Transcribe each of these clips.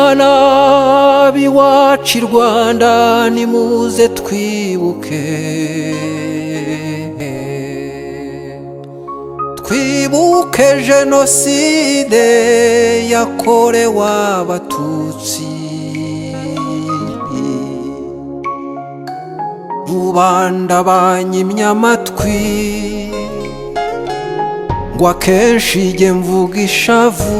bana b'iwacu i Rwanda nimuze twibuke jenoside yakorewe abatutsi rubanda banyimye amatwi ngo akenshi jye mvuga ishavu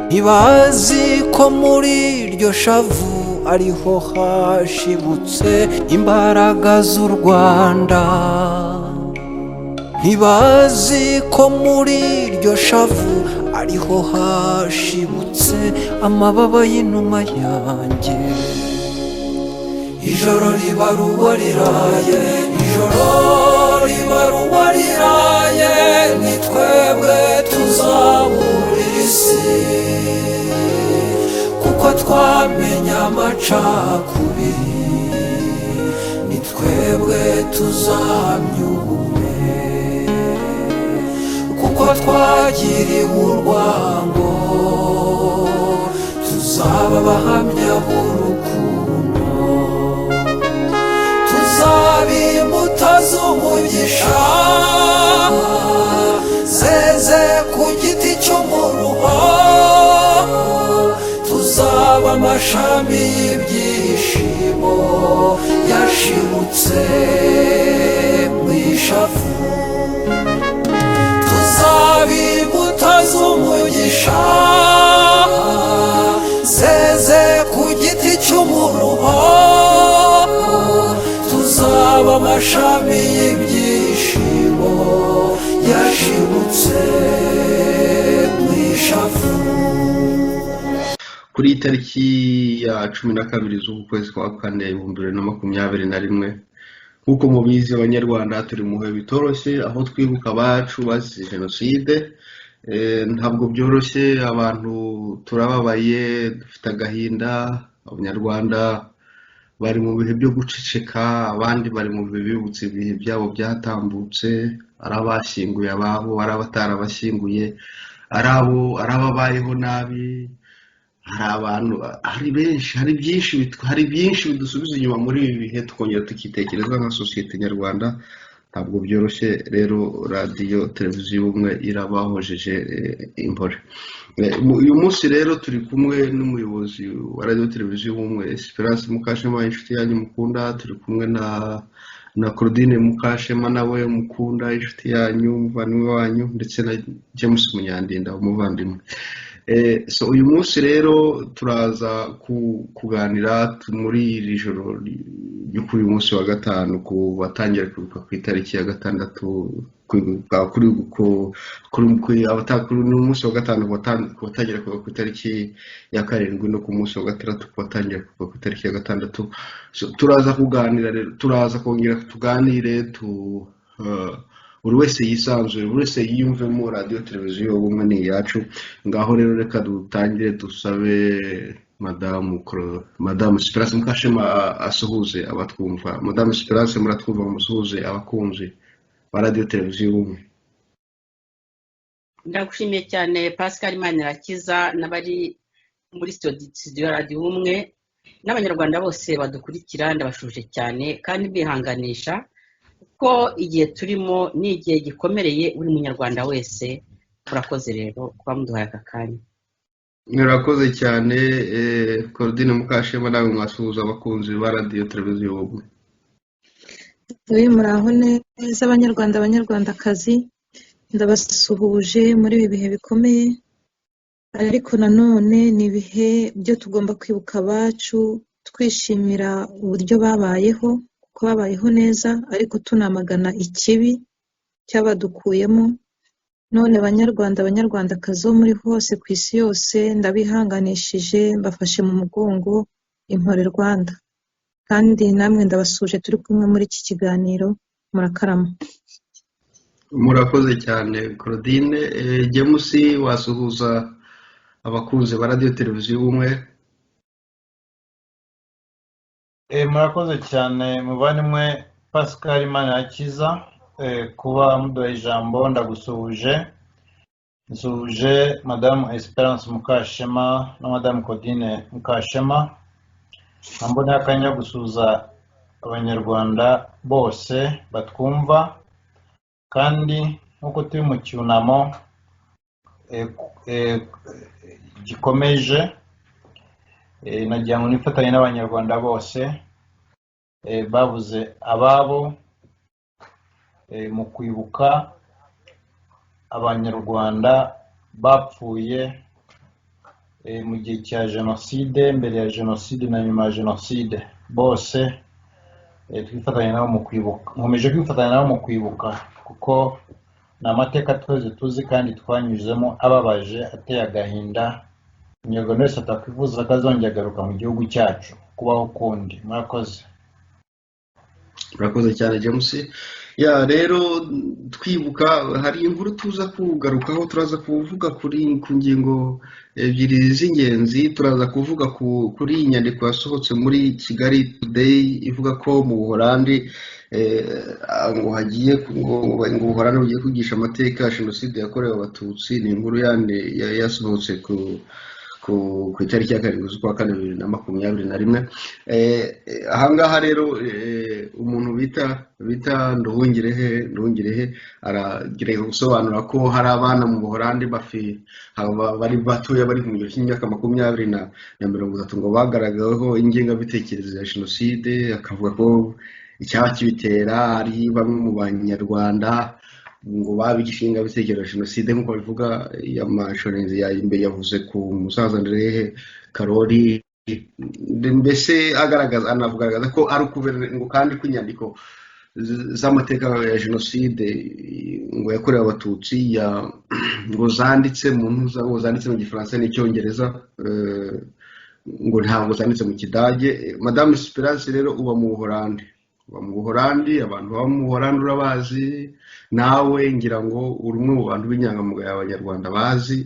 ntibazi ko muri iryo shavu ariho hashibutse imbaraga z'u Rwanda ntibazi ko muri iryo shavu ariho hashibutse amababa y'inuma yanjye ijoro riba ruba riraye ijoro riba ruba riraye ni twebwe tuzaburira isi kuko twamenye amacakubiri ni twebwe tuzahamya ubumwe kuko twagiriwe urwango tuzaba abahamya b'urukundo tuzaba imbuto z'umugisha zeze ku giti cy'umuruho tuzaba amashami y'ibyishimo yashibutse mu ishavu tuzaba imbuto z'umugisha zeze ku giti cy'umuruho tuzaba amashami y'ibyishimo yashibutse mu ishavu. Kuri itariki ya 12 z'uku kwezi kwa kane 2021 nk'uko mubizi abanyarwanda turi mu bihe bitoroshye aho twibuka abacu bazize jenoside. Ntabwo byoroshye, abantu turababaye, dufite agahinda. Abanyarwanda bari mu bihe byo guceceka, abandi bari mu bihe bibutse ibihe byabo byatambutse, ari abashyinguye ababo, ari abatarabashyinguye, ari ababayeho nabi, hari abantu, hari byinshi bidusubiza inyuma muri ibi bihe tukongera tukitekereza nka sosiyete nyarwanda. Ntabwo byoroshye rero radiyo televiziyo y'ubumwe irabahojeje impore. Uyu munsi rero turi kumwe n'umuyobozi wa radiyo televiziyo y'ubumwe Esperance Mukashema, inshuti yanyu mukunda. Turi kumwe na Claudine Mukashema nawe mukunda, inshuti yanyu, umuvandimwe wanyu, ndetse na James Munyandinda umuvandimwe. So uyu munsi rero turaza kuganira muri iri joro ryo kuri uyu munsi wa gatanu ku batangira kwibuka ku itariki ya 6 kuri umunsi wa gatanu ku batangira kwibuka ku itariki ya 7 no ku munsi wa 6 ku batangira kwibuka ku itariki ya 6. So turaza kuganira rero, turaza kongera tuganire buri wese yisanzuye, buri wese yiyumvemo radiyo televiziyo y'ubumwe ni iyacu. Ngaho rero reka dutangire dusabe Madame Esperance Mukashema asuhuze abatwumva. Madame Esperance, muratwumva? musuhuze abakunzi ba radiyo televiziyo y'ubumwe. Ndagushimiye cyane Pascal Manirakiza n'abari muri studio radiyo y'ubumwe n'abanyarwanda bose badukurikira. Ndabashuje cyane kandi bihanganisha ko igihe turimo ni igihe gikomereye buri munyarwanda wese. Murakoze rero kuba muduhaye aka kanya. Murakoze cyane. Claudine Mukashema nawe mwasuhuza abakunzi ba radiyo televiziyo y'ubumwe. Muraho neza abanyarwandakazi, ndabasuhuje muri ibi bihe bikomeye, ariko nanone ni ibihe byo tugomba kwibuka abacu, twishimira uburyo babayeho, ko babayeho neza, ariko tunamagana ikibi cyabadukuyemo. None abanyarwandakazi bo muri hose ku isi yose ndabihanganishije, mbafashe mu mugongo, impore Rwanda. Kandi namwe ndabasuje turi kumwe muri iki kiganiro. Murakarama. Murakoze cyane Claudine. James, wasuhuza abakunzi ba radiyo televiziyo y'ubumwe? Murakoze cyane muvandimwe Pascal Manirakiza kuba muduha ijambo. Ndagusuhuje nsuhuje madamu Esperance Mukashema na madamu Claudine Mukashema, mbona akanya gusuza abanyarwanda bose batwumva, kandi nkuko turi mu cyunamo gikomeje, nagira ngo nifatanye n'abanyarwanda bose babuze ababo mu kwibuka abanyarwanda bapfuye mu gihe cya jenoside, mbere ya jenoside na nyuma ya jenoside. Bose twifatanya nabo mu kwibuka, nkomeje kwifatanya nabo mu kwibuka, kuko ni amateka twese tuzi kandi twanyuzemo ababaje, ateye agahinda. Umunyarwanda wese atakwifuza ko azongera agaruka mu gihugu cyacu kubaho ukundi. Murakoze. Murakoze cyane James. Ya rero twibuka, hari inkuru tuza kugarukaho, turaza kuvuga ku ngingo ebyiri z'ingenzi. Turaza kuvuga kuri inyandiko yasohotse muri Kigali Today ivuga ko mu Buholandi ngo hagiye ngo Ubuholandi bugiye kwigisha amateka ya jenoside yakorewe abatutsi. Ni inkuru yasohotse ku itariki ya 7 z'ukwa kane 2021. Ahangaha rero umuntu bita Nduhungirehe aragerageza gusobanura ko hari abana mu Buholandi bari batoya, bari mu gihe cy'imyaka 20 na 30 ngo bagaragaweho ingengabitekerezo ya jenoside. Akavuga ko icyaba kibitera ari bamwe mu banyarwanda ngo babigisha ingengabitekerezo ya jenoside, nk'uko bivuga y'amashorenzi ya imbere yavuze ku musaza Nderehe Karori. Mbese anagaragaza ko ari ukubera ngo kandi kw'inyandiko z'amateka ya jenoside ngo yakorewe abatutsi ngo zanditse mu Gifaransa n'Icyongereza, ngo ntabwo zanditse mu Kidage. Madame Esperance rero uba mu Buholandi, abantu baba mu Buholandi urabazi nawe, ngira ngo uri umwe mu bantu b'inyangamugayo abanyarwanda bazi.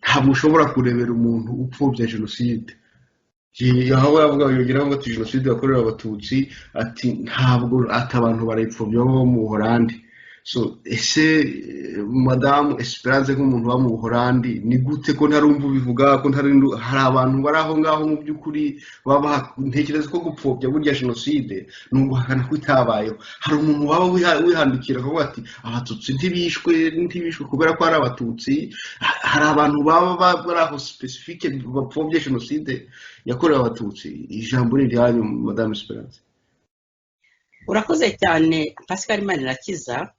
Ntabwo ushobora kurebera umuntu upfobya jenoside. Aho yavuga yongeraho ngo ati jenoside yakorewe abatutsi, ati ntabwo abantu barayipfobya bo mu Buholandi. So ese Madame Esperance nk'umuntu wa mu Buholandi, ni gute ko ntarumva ubivuga ko hari abantu bari aho ngaho mu by'ukuri baba ntekereza ko gupfobya burya jenoside n'uguhakana ko itabayeho? Hari umuntu waba wihandukira akavuga ati abatutsi ntibishwe kubera ko ari abatutsi? Hari abantu baba bari aho specifique bapfobya jenoside yakorewe abatutsi? Ijambo ni ryanyu Madame Esperance. Urakoze cyane Pascal Manirakiza.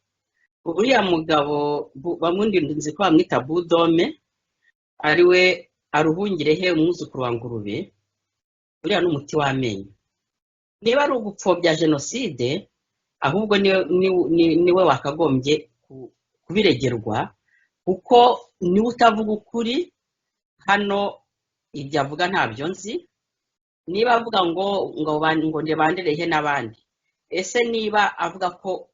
Uriya mugabo bamundi nzi ko bamwita Budome, ariwe Aruhungirehe umwuzukuru wa Ngurube. Uriya n'umuti w'amenyo. Niba ari ugupfobya jenoside, ahubwo niwe wakagombye kubiregerwa, kuko niwe utavuga ukuri. Hano ibyo avuga ntabyo nzi. Niba avuga ngo Ndebanderehe n'abandi, ese niba avuga ko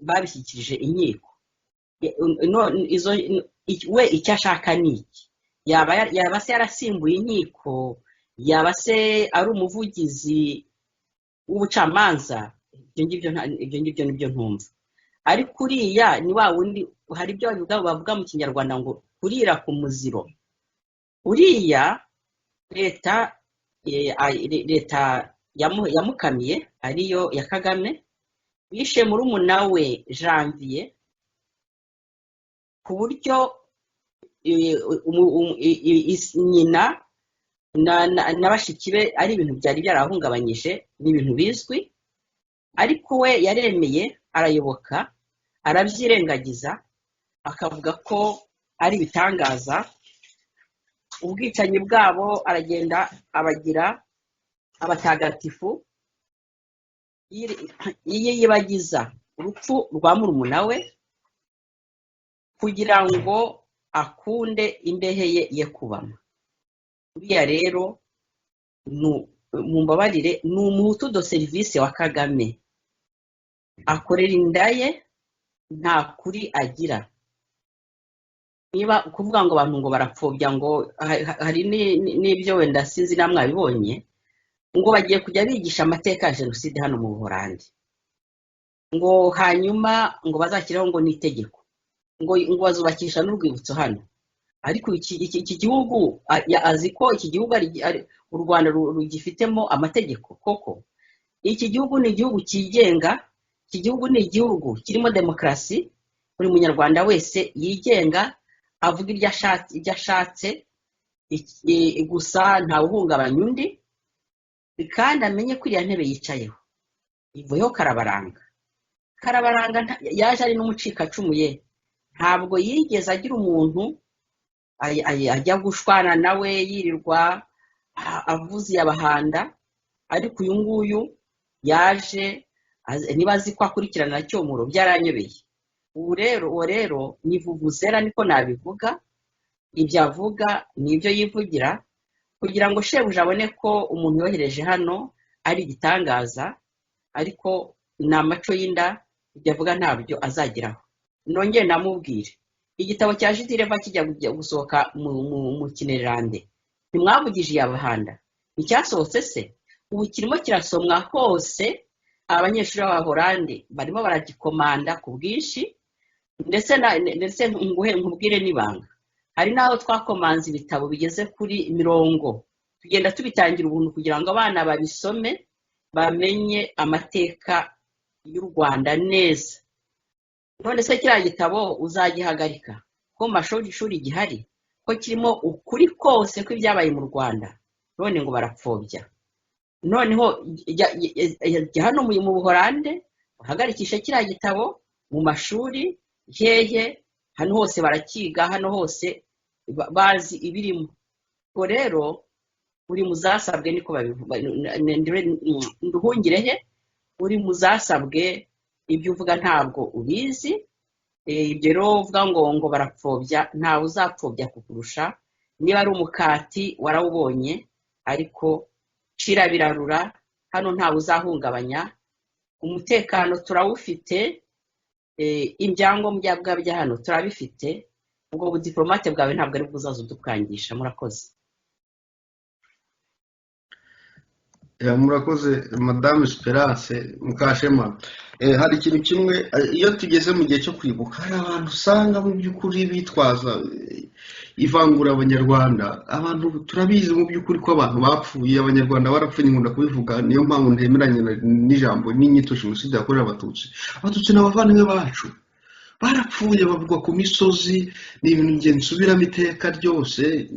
babishyikirije inkiko, we icyo ashaka ni iki? Yaba se yarasimbuye inkiko? Yaba se ari umuvugizi w'ubucamanza? Ibyo ngibyo nibyo ntumva. Ariko uriya ni wa wundi, hari ibyo bavuga mu Kinyarwanda ngo kurira ku muziro. Uriya leta yamukamiye, ariyo ya Kagame, bishe murumuna we Janvier, ku buryo nyina na bashiki be ari ibintu byari byarahungabanyije, ni ibintu bizwi. Ariko we yaremeye, arayoboka, arabyirengagiza, akavuga ko ari ibitangaza. Ubwicanyi bwabo aragenda abagira abatagatifu, yiyibagiza urupfu rwa murumuna we kugira ngo akunde imbehe ye kubama. Uriya rero mumbabarire ni umuhutu do service wa Kagame, akorera inda ye, nta kuri agira. Niba kuvuga ngo abantu ngo barapfobya, ngo hari n'ibyo wenda sinzi namwabibonye, ngo bagiye kujya bigisha amateka ya jenoside hano mu Buholandi, ngo hanyuma ngo bazakiraho ngo n'itegeko ngo bazubakisha n'urwibutso hano. Ariko iki gihugu azi ko iki gihugu u Rwanda rugifitemo amategeko koko. Iki gihugu ni igihugu cyigenga, iki gihugu ni igihugu kirimo demokarasi, buri munyarwanda wese yigenga avuga ibyo ashatse, gusa ntawe uhungabanya undi, kandi amenye ko iriya ntebe yicayeho ivuyeho Karabaranga. Karabaranga yaje ari n'umucikacumu ye, ntabwo yigeze agira umuntu ajya gushwana nawe yirirwa avuze abahanda. Ariko uyu nguyu yaje, niba azi ko akurikirana Cyomoro byaranyobeye. Uwo rero ni vuvuzera, niko nabivuga. Ibyo avuga ni ibyo yivugira kugira ngo shebuja abone ko umuntu yohereje hano ari igitangaza, ariko ni amaco y'inda, ibyo avuga ntabyo azageraho. Nongeye namubwire, igitabo cya Jidireva kijya gusohoka mu Kinyarwanda ntimwavugije iyabahanda, nticyasohotse se? Ubu kirimo kirasomwa hose, abanyeshuri b'Abahorandi barimo baragikomanda ku bwinshi, ndetse nkubwire n'ibanga, hari n'aho twakomanze ibitabo bigeze kuri 10, tugenda tubitangira ubuntu kugira ngo abana babisome bamenye amateka y'u Rwanda neza. None se kiriya gitabo uzagihagarika ko mu mashuri gihari, ko kirimo ukuri kose ko ibyabaye mu Rwanda? None ngo barapfobya. Noneho hano mu Buholande uhagarikisha kiriya gitabo mu mashuri hehe, hano hose barakiga, hano hose bazi ibirimo. Ubwo rero uri muzasabwe, niko babivuga, nduhungire he, uri muzasabwe, ibyo uvuga ntabwo ubizi. Ibyo rero uvuga ngo barapfobya, ntawe uzapfobya kukurusha. Niba ari umukati warawubonye, ariko cira birarura, hano ntawe uzahungabanya. Umutekano turawufite, ibyangombwa bya hano turabifite. Ubwo budiplomate bwawe ntabwo ari bwuzaza udukangisha. Murakoze. Murakoze Madame Esperance Mukashema. Hari ikintu kimwe, iyo tugeze mu gihe cyo kwibuka, hari abantu usanga mu by'ukuri bitwaza ivangura abanyarwanda. Abantu turabizi mu by'ukuri ko abantu bapfuye, abanyarwanda barapfuye, nkunda kubivuga, niyo mpamvu ntemeranya n'ijambo n'inyito Jenoside yakorewe Abatutsi. Abatutsi n'abavandimwe bacu barapfuye, bavugwa ku misozi, ni ibintu nge nsubiramo iteka ryose,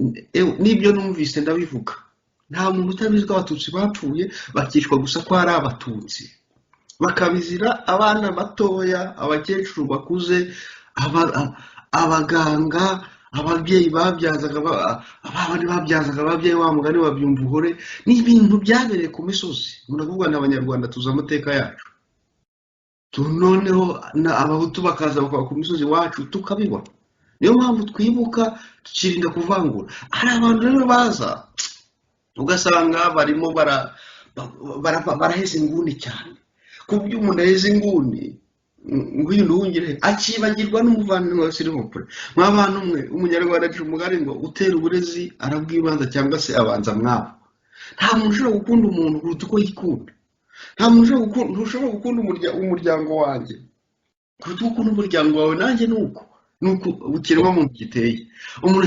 n'ibyo numvise ndabivuga. Nta muntu utabizi ko Abatutsi bapfuye, bakishwa gusa ko ari Abatutsi, bakabizira abana batoya, abakecuru bakuze, abaganga, ababyeyi babyazaga, abandi babyazaga ababyeyi, wa mugani babyumva uhore. Ni ibintu byabereye ku misozi. Muravuga n'abanyarwanda tuzi amateka yacu, noneho abahutu bakaza bakaba ku misozi wacu tukabibona. Niyo mpamvu twibuka, tukirinda kuvangura. Hari abantu rero baza ugasanga barimo baraheze inguni cyane, ku buryo umuntu aheze inguni ngwino nduhungire akibagirwa n'umuvandimwe wese uri mukure. Mw'abantu mwe, umunyarwanda agira umugani ngo utera uburezi arabwibanza cyangwa se abanza mwabo. Nta muntu ushobora gukunda umuntu kuruta uko yikunda. Nta muntu ushobora gukunda umuryango wanjye kuruta uko ukunda umuryango wawe. Nanjye nuko ukirwa mu giteye. Umuntu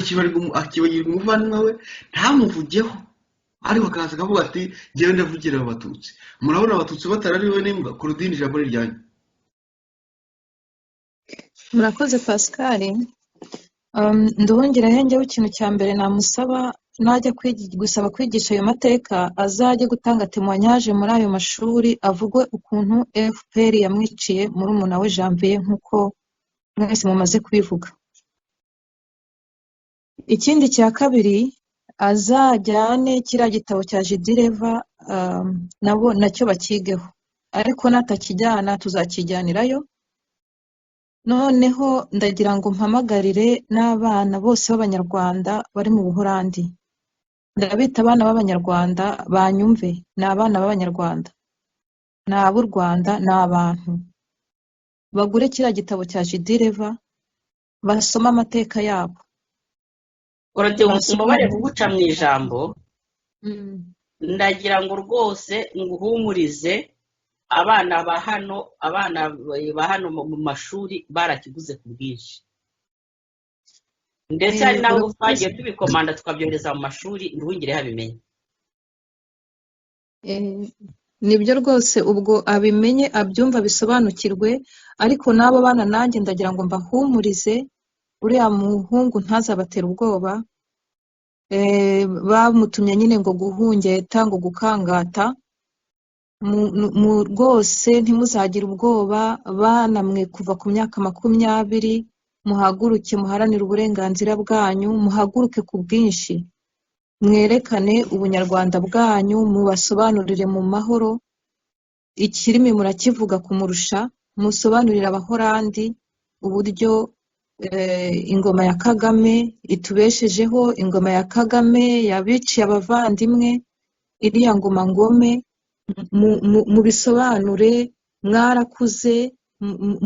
akibagirwa umuvandimwe we ntamuvugeho, ariko akaza akavuga ati njyewe ndavugira Abatutsi. Murabona Abatutsi batarariwe n'imbwa. Claudine, ijambo ni ryanyu. Murakoze Pascal. Nduhungire njyewe ikintu cya mbere namusaba, najya gusaba kwigisha ayo mateka, azajye gutanga témoignage muri ayo mashuri, avugwe ukuntu FPR yamwiciye murumuna we Janvier, nk'uko mwese mumaze kubivuga. Ikindi cya kabiri, azajyane kiriya gitabo cya Jidireva nacyo bakigeho, ariko natakijyana tuzakijyanirayo. Noneho ndagira ngo mpamagarire n'abana bose b'Abanyarwanda bari mu Buholandi. Ndabita abana b'Abanyarwanda banyumve, ni abana b'Abanyarwanda, ni ab'u Rwanda, ni abantu. Bagure kiriya gitabo cya Jidireva, basoma amateka yabo. Umubare kuguca mu ijambo, ndagira ngo rwose nguhumurize, abana ba hano mu mashuri barakiguze ku bwinshi. ndetse hari n'aho twagiye urakoze. tubikomanda tukabyohereza mu mashuri nduhungireho abimenye. Nibyo rwose, ubwo abimenye abyumva bisobanukirwe, ariko n'abo bana nanjye ndagira ngo mbahumurize, uriya muhungu ntazabatera ubwoba. Bamutumye nyine ngo guhungeta, ngo gukangata. Rwose ntimuzagire ubwoba, bana mwe kuva ku myaka 20, muhaguruke muharanire uburenganzira bwanyu, muhaguruke ku bwinshi, mwerekane ubunyarwanda bwanyu, mubasobanurire mu mahoro. Ikirimi murakivuga kumurusha, musobanurire abahorandi uburyo ingoma ya Kagame itubeshejeho, ingoma ya Kagame yabiciye abavandimwe, iriya ngoma ngome. Mubisobanure, mwarakuze,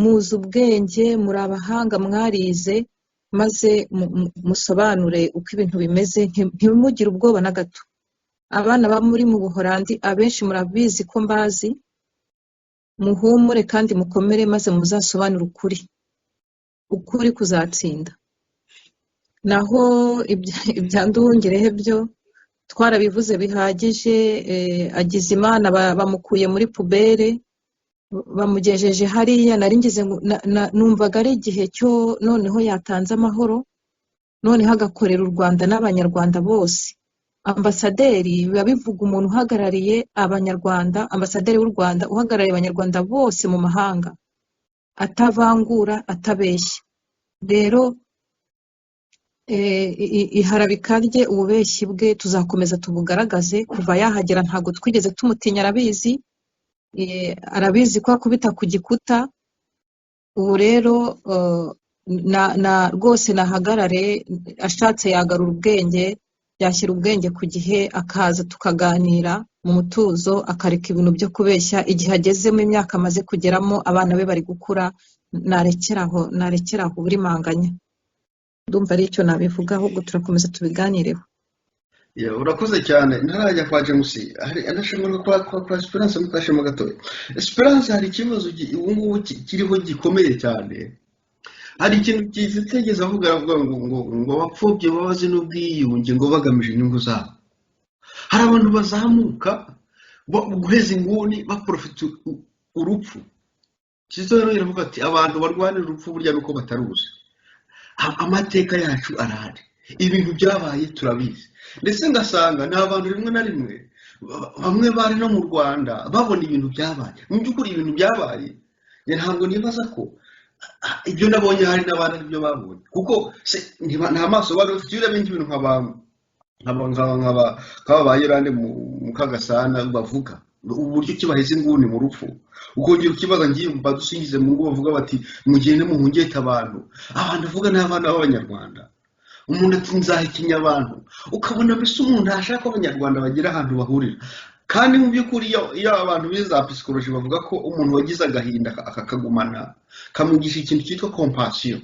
muzi ubwenge, muri abahanga, mwarize, maze musobanure uko ibintu bimeze, ntimugire ubwoba na gato. Abana ba muri mu Buholandi abenshi murabizi ko mbazi, muhumure kandi mukomere, maze muzasobanure ukuri kuzatsinda. Naho ibya Nduhungirehe byo twarabivuze bihagije. Agize Imana bamukuye muri pubere, bamugejeje hariya. nari ngize numvaga ari igihe cyo noneho yatanze amahoro, noneho agakorera u Rwanda n'abanyarwanda bose. Ambasaderi biba bivuga umuntu uhagarariye abanyarwanda, ambasaderi w'u Rwanda uhagarariye abanyarwanda bose mu mahanga, atavangura, atabeshya. Rero iharabika rye, ububeshyi bwe tuzakomeza tubugaragaze. Kuva yahagera ntabwo twigeze tumutinya, arabizi. Arabizi ko akubita ku gikuta. Ubu rero rwose nahagarare, ashatse yagarura ubwenge, yashyira ubwenge ku gihe, akaza tukaganira mu mutuzo, akareka ibintu byo kubeshya. Igihe agezemo, imyaka amaze kugeramo, abana be bari gukura, narekeraho burimanganya. Ndumva ari icyo nabivuga, ahubwo turakomeza tubiganireho. urakoze cyane. ntarajya kwa James, ndashimira kwa Esperance mutashema gatoya. Esperance, hari ikibazo ubu ngubu kiriho gikomeye cyane. Hari ikintu kitegeza avuga ngo abapfobye babaze n'ubwiyunge ngo bagamije inyungu zabo. Hari abantu bazamuka guheza inguni baprofita urupfu. Kizito rero iravuga ati abantu barwanira urupfu burya nuko bataruzi. Amateka yacu arahari, ibintu byabaye turabizi. Ndetse ngasanga nta bantu rimwe na rimwe bamwe bari no mu Rwanda babona ibintu byabaye. Mu by'ukuri ibintu byabaye, ntabwo nibaza ko ibyo nabonye hari n'abandi ibyo babonye, kuko nta maso bari bafite. Iyo urebye ibintu nk'aba ba Yolande mu Kagasana bavuga uburyo kibaheze inguni mu rupfu, ukongera ukibaza ngiye badusingize mu ngo bavuga bati mugende muhungete abantu avuga n'abana b'abanyarwanda. Umuntu ati nzahekenya abantu, ukabona mbese umuntu ashaka ko abanyarwanda bagira ahantu bahurira. Kandi mu by'ukuri iyo abantu bize za psychology bavuga ko umuntu wagize agahinda akakagumana kamugisha ikintu cyitwa compassion,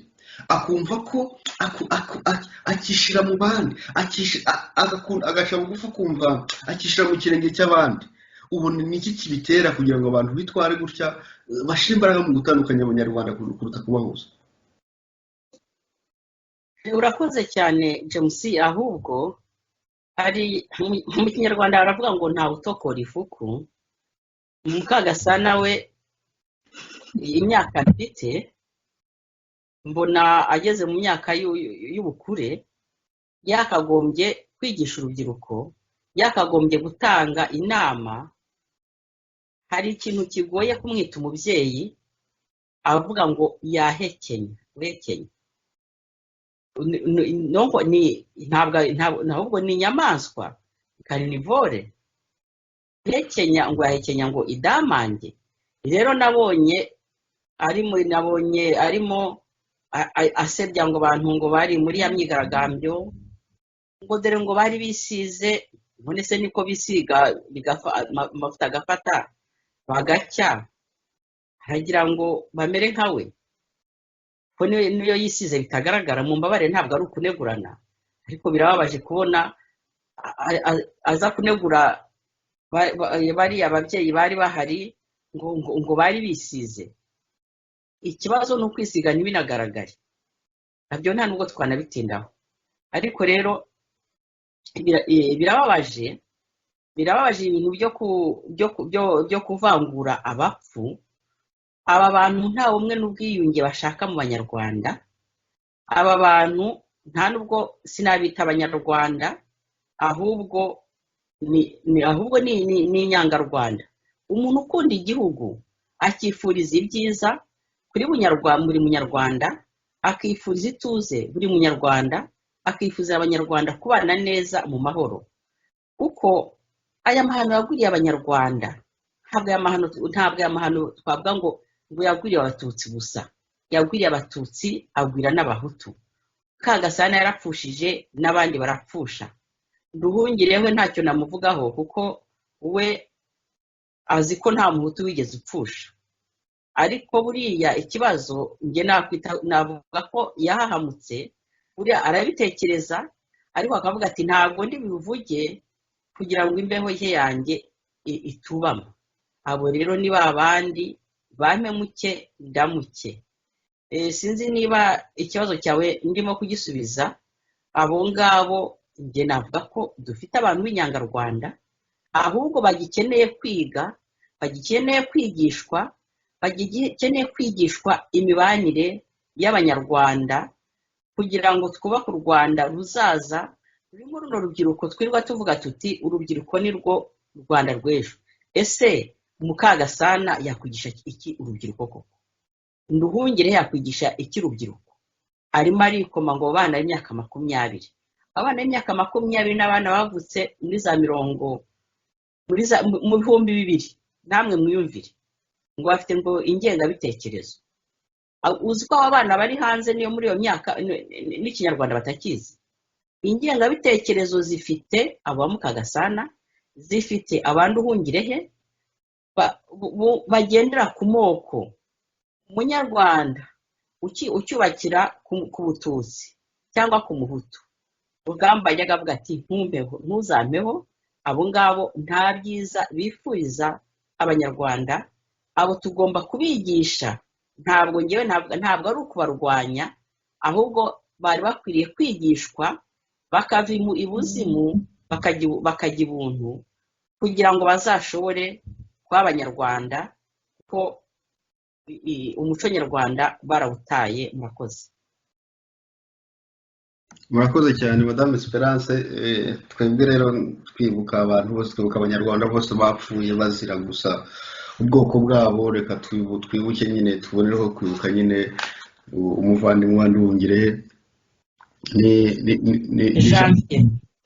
akumva ko akishira mu bandi, agashaka bugufi, kumva akishira mu kirenge cy'abandi. Ubu ni iki kibitera kugira ngo abantu bitware gutya, bashire imbaraga mu gutandukanya abanyarwanda kuruta kubahuza? urakoze cyane James. Ahubwo hari mu Kinyarwanda baravuga ngo ntawe utokora ifuku. Mukagasana we imyaka afite, mbona ageze mu myaka y'ubukure, yakagombye kwigisha urubyiruko, yakagombye gutanga inama. Hari ikintu kigoye kumwita umubyeyi, avuga ngo yahekenya, wekenya. Ntabwo ni inyamaswa, karinivore. Hekenya ngo yahekenya ngo idamange. Rero nabonye arimo asebya ngo abantu ngo bari muri ya myigaragambyo, ngo dore ngo bari bisize, none se niko bisiga amavuta agafata bagacya, haragira ngo bamere nka we. Ko niyo yisize bitagaragara, mu mbabare ntabwo ari ukunegurana, ariko birababaje kubona aza kunegura bariya ababyeyi bari bahari ngo bari bisize. Ikibazo ni ukwisiga ntibinagaragare. nabyo nta nubwo twanabitindaho. Ariko rero birababaje ibintu byo kuvangura abapfu. Aba bantu nta bumwe n'ubwiyunge bashaka mu banyarwanda. Aba bantu nta nubwo sinabita abanyarwanda, ahubwo ni inyangarwanda. Umuntu ukunda igihugu akifuriza ibyiza kuri buri munyarwanda, akifuriza ituze buri munyarwanda, akifuza abanyarwanda kubana neza mu mahoro. Kuko aya mahano yagwiriye abanyarwanda ntabwo aya mahano twavuga ngo yagwiriye abatutsi gusa, yagwiriye abatutsi, agwira n'abahutu. Kagasana yarapfushije n'abandi barapfusha. Nduhungireho ntacyo namuvugaho kuko we azi ko nta muhutu wigeze upfusha. Ariko buriya ikibazo njye navuga ko yahahamutse, buriya arabitekereza ariko akavuga ati ntabwo ndi bivuge kugira ngo imbeho ye yanjye itubama. Abo rero ni ba bandi bampemuke ndamuke. Sinzi niba ikibazo cyawe ndimo kugisubiza. Abo ngabo njye navuga ko dufite abantu b'inyangarwanda, ahubwo bagikeneye kwiga, bagikeneye kwigishwa, bagikeneye kwigishwa imibanire y'abanyarwanda kugira ngo twubake u Rwanda ruzaza rurimo runo rubyiruko twirirwa tuvuga tuti urubyiruko ni rwo Rwanda rw'ejo. Ese Mukagasana yakwigisha iki urubyiruko koko? Nduhungire yakwigisha iki urubyiruko? Arimo arikoma ngo abana b'imyaka 20. Abana b'imyaka 20 n'abana bavutse muri za mirongo mu bihumbi 2000, namwe mwiyumvire ngo bafite ngo ingengabitekerezo. Uzi ko aba bana bari hanze niyo muri iyo myaka n'ikinyarwanda batakizi. Ingengabitekerezo zifite abo Mukagasana, zifite abantu Nduhungirehe, bagendera ku moko. Umunyarwanda ucyubakira ku bututsi cyangwa ku muhutu, Rugamba yajyaga avuga ati ntuzampeho. Abo ngabo nta byiza bifuriza abanyarwanda. Abo tugomba kubigisha. Ntabwo ari ukubarwanya, ahubwo bari bakwiriye kwigishwa bakava ibuzimu bakajya ibuntu kugira ngo bazashobore kuba abanyarwanda, kuko umuco nyarwanda barawutaye. Murakoze cyane Madame Esperance. Twebwe rero twibuka abantu bose, twibuka abanyarwanda bose bapfuye bazira gusa ubwoko bwabo. Reka twibuke nyine, tubonereho kwibuka nyine umuvandimwe wa Nduhungirehe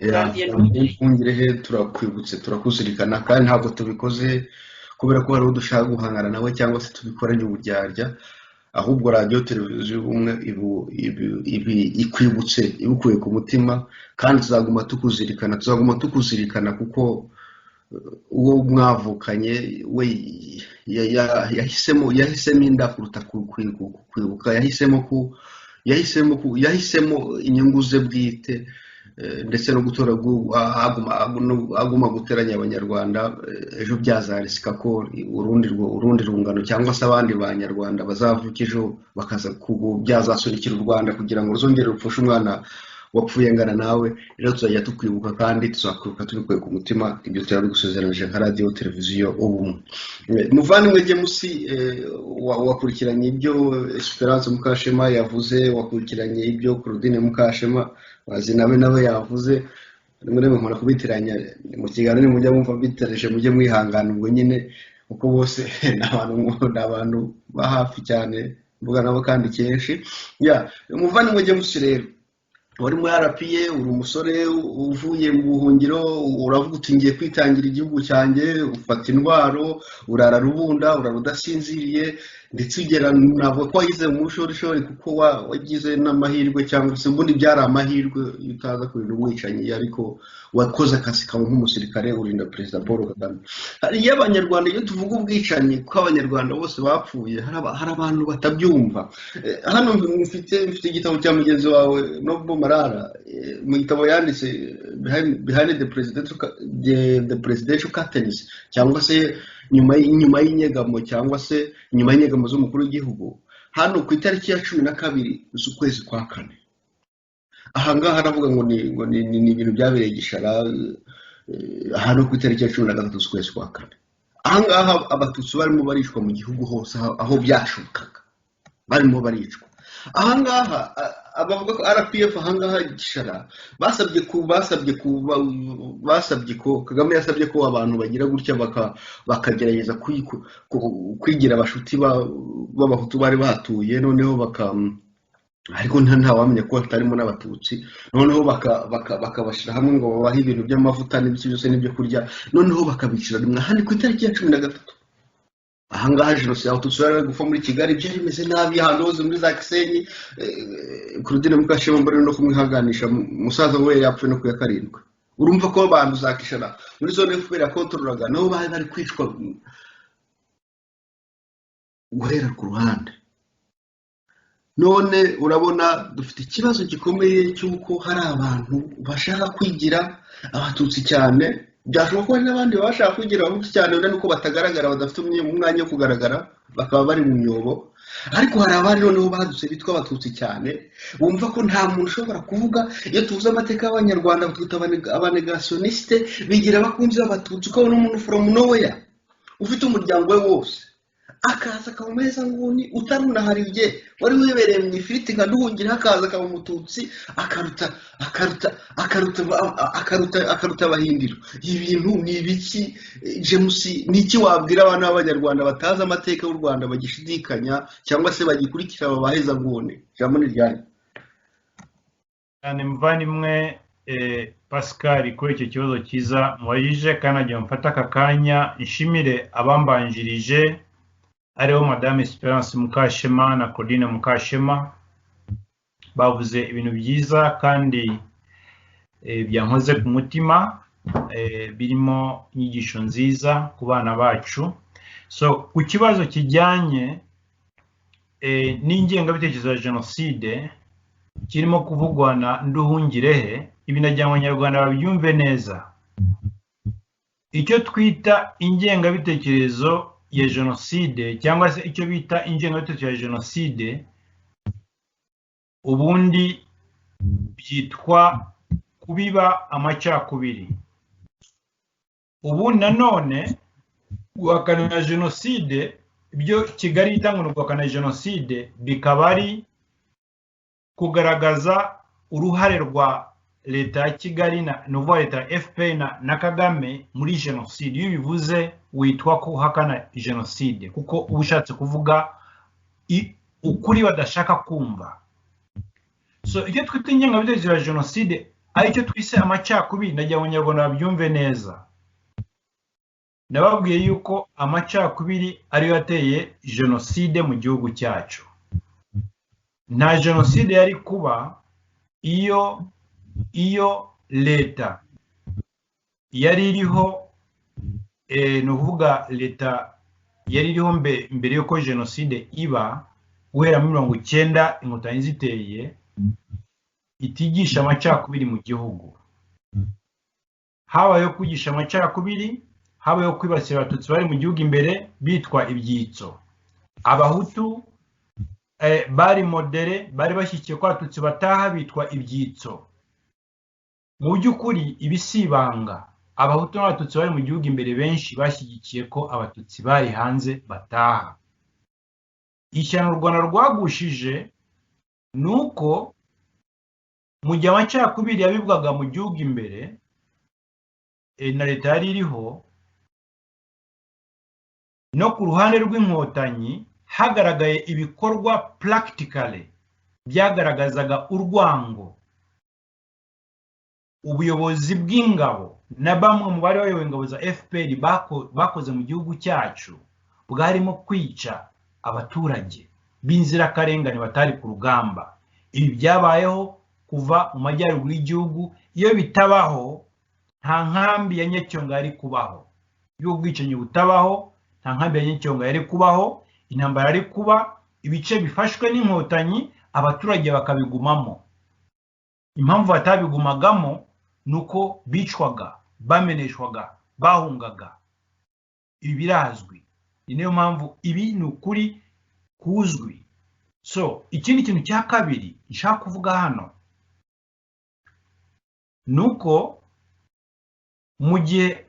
Nduhungirehe. Turakwibutse, turakuzirikana, kandi ntabwo tubikoze kubera ko hari uwo dushaka guhangana nawe cyangwa se tubikoranye uburyarya, ahubwo radiyo televiziyo ubumwe ikwibutse, ibukuye ku mutima, kandi tuzaguma tukuzirikana kuko uwo mwavukanye we yahisemo inda kuruta kwibuka. yahisemo inyungu ze bwite, ndetse no gutora aguma guteranya abanyarwanda. Ejo byazarisika ko urundi rungano cyangwa se abandi banyarwanda bazavuka ejo bakaza byazasunikira u Rwanda kugira ngo ruzongere rupfushe umwana wapfuye ngana nawe. Rero tuzajya tukwibuka, kandi tuzakwibuka tubikuye ku mutima. Ibyo turabigusezeranije nka radiyo televiziyo ubumwe. Muvandimwe James, wakurikiranye ibyo Esperance Mukashema yavuze, wakurikiranye ibyo Claudine Mukashema wazi nawe yavuze. Rimwe nkora kubitiranya mu kiganiro, mujya mumva bitereje, mujye mwihangana ubwo nyine, kuko bose ni abantu ba hafi cyane, mvuga nabo kandi kenshi. Muvandimwe James rero, wari muri RPA, uri umusore uvuye mu buhungiro, uravuga uti ngiye kwitangira igihugu cyanjye, ufata intwaro, urara rubunda, urara udasinziriye, ndetse ugera ntabwo ko wagize mu bushorishori kuko wagize n'amahirwe, cyangwa se ubundi byari amahirwe utaza kurinda umwicanyi, ariko wakoze akazi kawe nk'umusirikare urinda Perezida Paul Kagame. Iyo abanyarwanda, iyo tuvuga ubwicanyi ko abanyarwanda bose bapfuye, hari abantu batabyumva. Hano mfite igitabo cya mugenzi wawe Nobo Marara, mu gitabo yanditse behind the presidential curtains, cyangwa se nyuma y'inyegamo, cyangwa se nyuma y'inyegamo z'umukuru w'igihugu. hano ku itariki ya 12 z'ukwezi kwa kane. Ahangaha aravuga ngo ni ibintu byabereye Gishara, hano ku itariki ya 13 z'ukwezi kwa kane. Ahangaha abatutsi barimo baricwa mu gihugu hose aho byashobokaga, barimo baricwa. Ahangaha abavuga ko RPF ahangaha Gishara basabye ko Kagame yasabye ko abantu bagira gutya bakagerageza kwigira abashuti b'abahutu bari batuye, noneho ariko nta wamenya ko hatarimo n'abatutsi, noneho bakabashira hamwe ngo babahe ibintu by'amavuta n'ibiki byose n'ibyo kurya, noneho bakabicira rimwe handi ku itariki ya 13. Ahangaha jenoside abatutsi bari gufa muri Kigali byari bimeze nabi, ahantu hose muri za Gisenyi. Claudine Mukashema mbere no kumwihaganisha musaza we yapfuye no ku ya 7. Urumva ko abantu za Gishara muri zone FPR yakontorolaga nabo bari kwicwa guhera ku ruhande. None urabona dufite ikibazo gikomeye cy'uko hari abantu bashaka kwigira abatutsi cyane. Byashoboka ko hari n'abandi bashaka kwigira abatutsi cyane uretse nuko batagaragara, badafite umwanya wo kugaragara, bakaba bari mu myobo. Ariko hari abandi noneho badutse bitwa abatutsi cyane, bumva ko nta muntu ushobora kuvuga. Iyo tuvuze amateka y'abanyarwanda twita abanegationiste, bigira bakunze abatutsi, ukabona umuntu from nowhere ufite umuryango we wose akaza akamumeza nguni utarunaharibye, wari wibereye mu ifiriti nka Nduhungira, akaza akaba umututsi akaruta abahindiro. Ibintu ni ibiki James? Niki wabwira abana b'abanyarwanda batazi amateka y'u Rwanda bagishidikanya cyangwa se bagikurikira babaheza nguni? Jambo ni ryari cyane muvandimwe Pascal, kuri icyo kibazo cyiza mwajije, kandi agiye mfata aka kanya nshimire abambanjirije ariho Madame Esperance Mukashema na Claudine Mukashema. Bavuze ibintu byiza kandi byankoze ku mutima, birimo inyigisho nziza ku bana bacu. So ku kibazo kijyanye n'ingengabitekerezo ya jenoside kirimo kuvugwa na Nduhungirehe, ibi nagira ngo Abanyarwanda babyumve neza. Icyo twita ingengabitekerezo ya jenoside cyangwa se icyo bita ingengabitekerezo ya jenoside ubundi byitwa kubiba amacakubiri. Ubu nanone guhakana jenoside, ibyo Kigali itanga no guhakana jenoside bikaba ari kugaragaza uruhare rwa leta ya Kigali na novo leta FPR na Kagame muri jenoside. Iyo bivuze witwa ko uhakana jenoside, kuko ubushatse kuvuga ukuri badashaka kumva. So icyo twita ingengabitekerezo ya jenoside aricyo twise amacakubiri, nagira ngo Abanyarwanda babyumve neza. Nababwiye yuko amacakubiri ariyo yateye jenoside mu gihugu cyacu. Nta jenoside yari kuba iyo leta yari iriho, no kuvuga leta yari iriho mbere yuko jenoside iba, guhera muri 1990 inkotanyi ziteye, itigisha amacakubiri mu gihugu. Habayeho kwigisha amacakubiri, habayeho kwibasira abatutsi bari mu gihugu imbere bitwa ibyitso. Abahutu bari modere, bari bashyikiye ko abatutsi bataha bitwa ibyitso. Mu by'ukuri ibisibanga, abahutu n'abatutsi bari mu gihugu imbere benshi bashyigikiye ko abatutsi bari hanze bataha. Ishyano u Rwanda rwagushije nuko mu gihe amacakubiri yabibwaga mu gihugu imbere na leta yari iriho, no ku ruhande rw'inkotanyi hagaragaye ibikorwa practically byagaragazaga urwango. Ubuyobozi bw'ingabo na bamwe mu bari bayoboye ingabo za FPR bakoze mu gihugu cyacu bwarimo kwica abaturage b'inzirakarengane batari ku rugamba. Ibi byabayeho kuva mu majyaruguru y'igihugu. Iyo bitabaho nta nkambi ya Nyacyonga yari kubaho, iyo ubwicanyi butabaho nta nkambi ya Nyacyonga yari kubaho, intambara yari kuba, ibice bifashwe n'inkotanyi abaturage bakabigumamo. Impamvu batabigumagamo nuko bicwaga, bameneshwaga, bahungaga. Ibi birazwi. Niyo mpamvu ibi ni ukuri kuzwi. So ikindi kintu cya kabiri nshaka kuvuga hano nuko mu gihe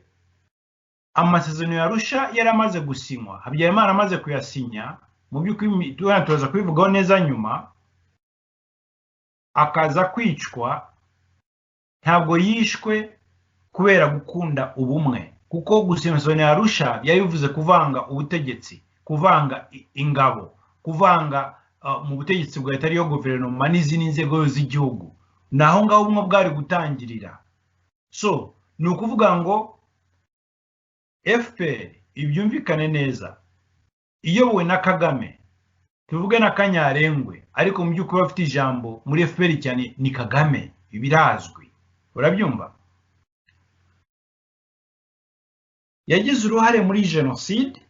amasezerano yarusha yaramaze gusinywa, Habyarimana amaze kuyasinya, mu by'ukuri tuza kubivugaho neza nyuma, akaza kwicwa, ntabwo yishwe kubera gukunda ubumwe, kuko gusinya amasezerano yarusha yari bivuze kuvanga ubutegetsi, kuvanga ingabo, kuvanga mu butegetsi bwa leta ariyo guverinoma n'izindi nzego z'igihugu, naho ngaho ubumwe bwari gutangirira. So ni ukuvuga ngo FPR ibyumvikane neza iyobowe na Kagame, tuvuge na Kanyarengwe, ariko mu by'ukuri bafite ijambo muri FPR cyane ni Kagame, birazwi, urabyumva. Yagize uruhare muri jenoside,